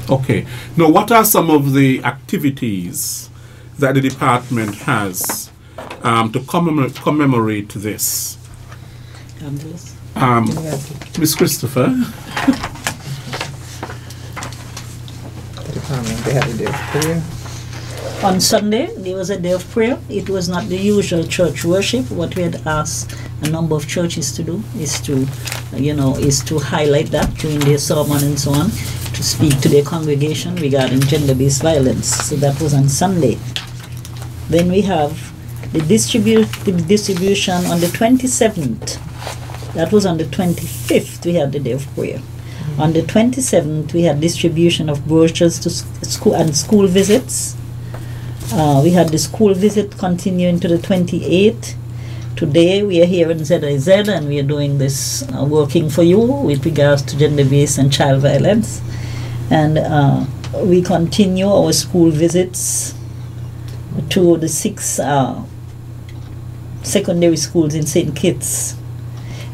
Okay. Now, what are some of the activities that the department has to commemorate this? Miss Christopher? They had a day of prayer. On Sunday, there was a day of prayer. It was not the usual church worship. What we had asked a number of churches to do is to, is to highlight that during their sermon and so on, to speak to their congregation regarding gender-based violence. So that was on Sunday. Then we have the distribution on the 27th. That was on the 25th, we had the day of prayer. On the 27th, we had distribution of brochures to school and school visits. We had the school visit continuing to the 28th. Today, we are here in ZIZ and we are doing this working for you with regards to gender-based and child violence. And we continue our school visits to the 6 secondary schools in St. Kitts.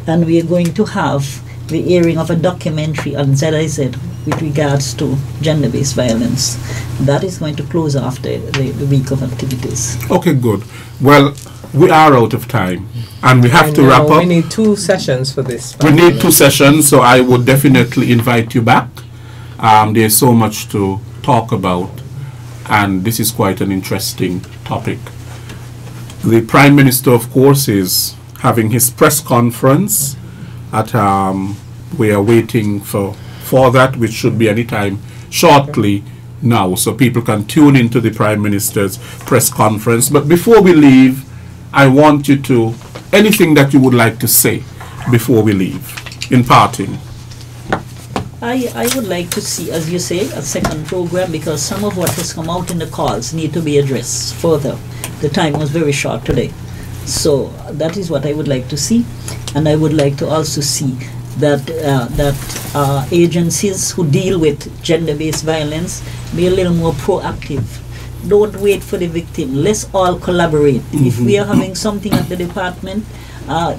And we are going to have the airing of a documentary on ZIZ with regards to gender-based violence. That is going to close after the week of activities. Okay, good. Well, we are out of time and we have to wrap up. We need 2 sessions for this. We need 2 sessions, so I would definitely invite you back. There's so much to talk about and this is quite an interesting topic. The Prime Minister, of course, is having his press conference at we are waiting for that, which should be any time shortly now, so people can tune into the Prime Minister's press conference. But before we leave, I want you to, anything that you would like to say before we leave, in parting. I would like to see, as you say, a second program, because some of what has come out in the calls need to be addressed further. The time was very short today. So that is what I would like to see. And I would like to also see that agencies who deal with gender-based violence be a little more proactive. Don't wait for the victim. Let's all collaborate. If we are having something at the department,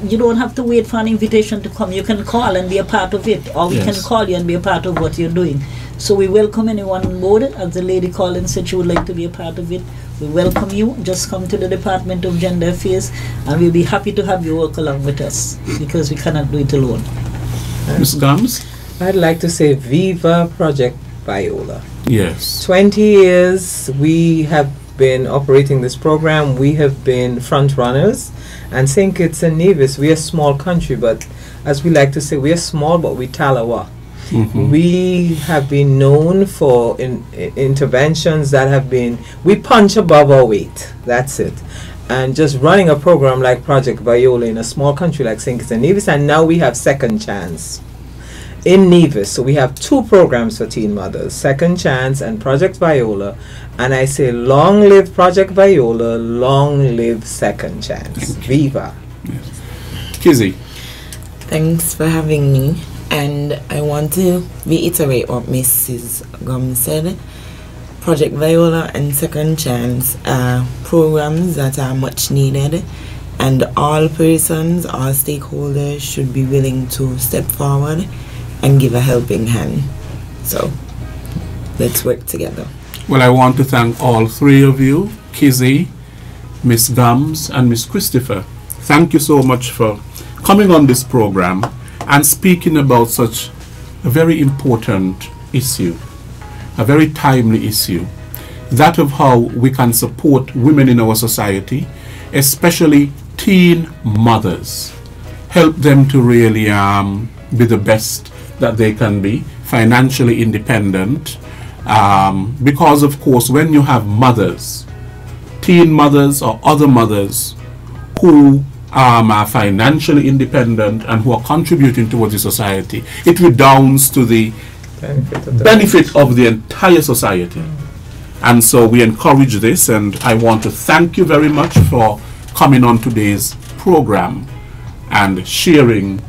you don't have to wait for an invitation to come. You can call and be a part of it, or we can call you and be a part of what you're doing. So we welcome anyone on board. As the lady called and said she would like to be a part of it, we welcome you. Just come to the Department of Gender Affairs and we'll be happy to have you work along with us, because we cannot do it alone. Ms. Gums? I'd like to say Viva Project Viola. Yes. 20 years we have been operating this program. We have been front runners. And St. Kitts and Nevis, we are a small country, but as we like to say, we are small, but we talawa. We have been known for interventions that have been, we punch above our weight. That's it. And just running a program like Project Viola in a small country like St. Kitts and Nevis, and now we have Second Chance in Nevis. So we have 2 programs for teen mothers, Second Chance and Project Viola. And I say, long live Project Viola, long live Second Chance. Viva. Yes. Kizzy. Thanks for having me. And I want to reiterate what Mrs. Gums said. Project Viola and Second Chance are programs that are much needed, and all persons, all stakeholders should be willing to step forward and give a helping hand. So let's work together. Well, I want to thank all 3 of you, Kizzy, Miss Gums and Miss Christopher. Thank you so much for coming on this program and speaking about such a very important issue, a very timely issue, that of how we can support women in our society, especially teen mothers, help them to really be the best that they can be, financially independent, because of course when you have mothers teen mothers or other mothers who are financially independent and who are contributing towards the society, it redounds to the benefit of the entire society. And so we encourage this, and I want to thank you very much for coming on today's program and sharing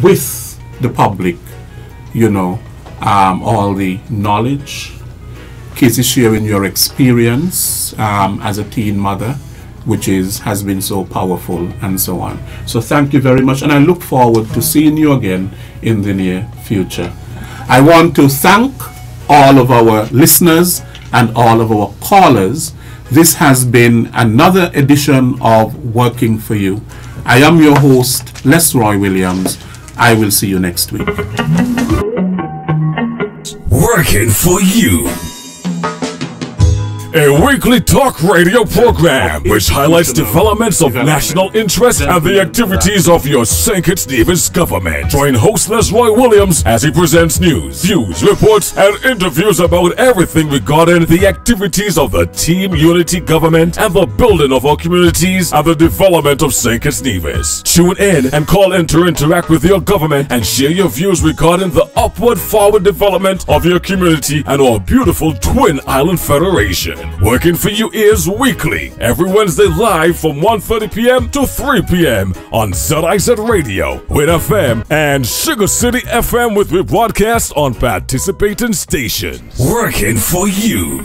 with the public, you know, all the knowledge. Casey, sharing your experience as a teen mother, which has been so powerful, and so on. So thank you very much, and I look forward to seeing you again in the near future. I want to thank all of our listeners and all of our callers. This has been another edition of Working for You. I am your host, Lesroy Williams. I will see you next week. Working for You. A weekly talk radio program which highlights developments of national interest and the activities of your St. Kitts Nevis government. Join host Lesroy Williams as he presents news, views, reports, and interviews about everything regarding the activities of the Team Unity government and the building of our communities and the development of St. Kitts Nevis. Tune in and call in to interact with your government and share your views regarding the upward forward development of your community and our beautiful Twin Island Federation. Working for You is weekly, every Wednesday live from 1:30 p.m. to 3 p.m. on ZIZ Radio, Win FM, and Sugar City FM with rebroadcast on participating stations. Working for You.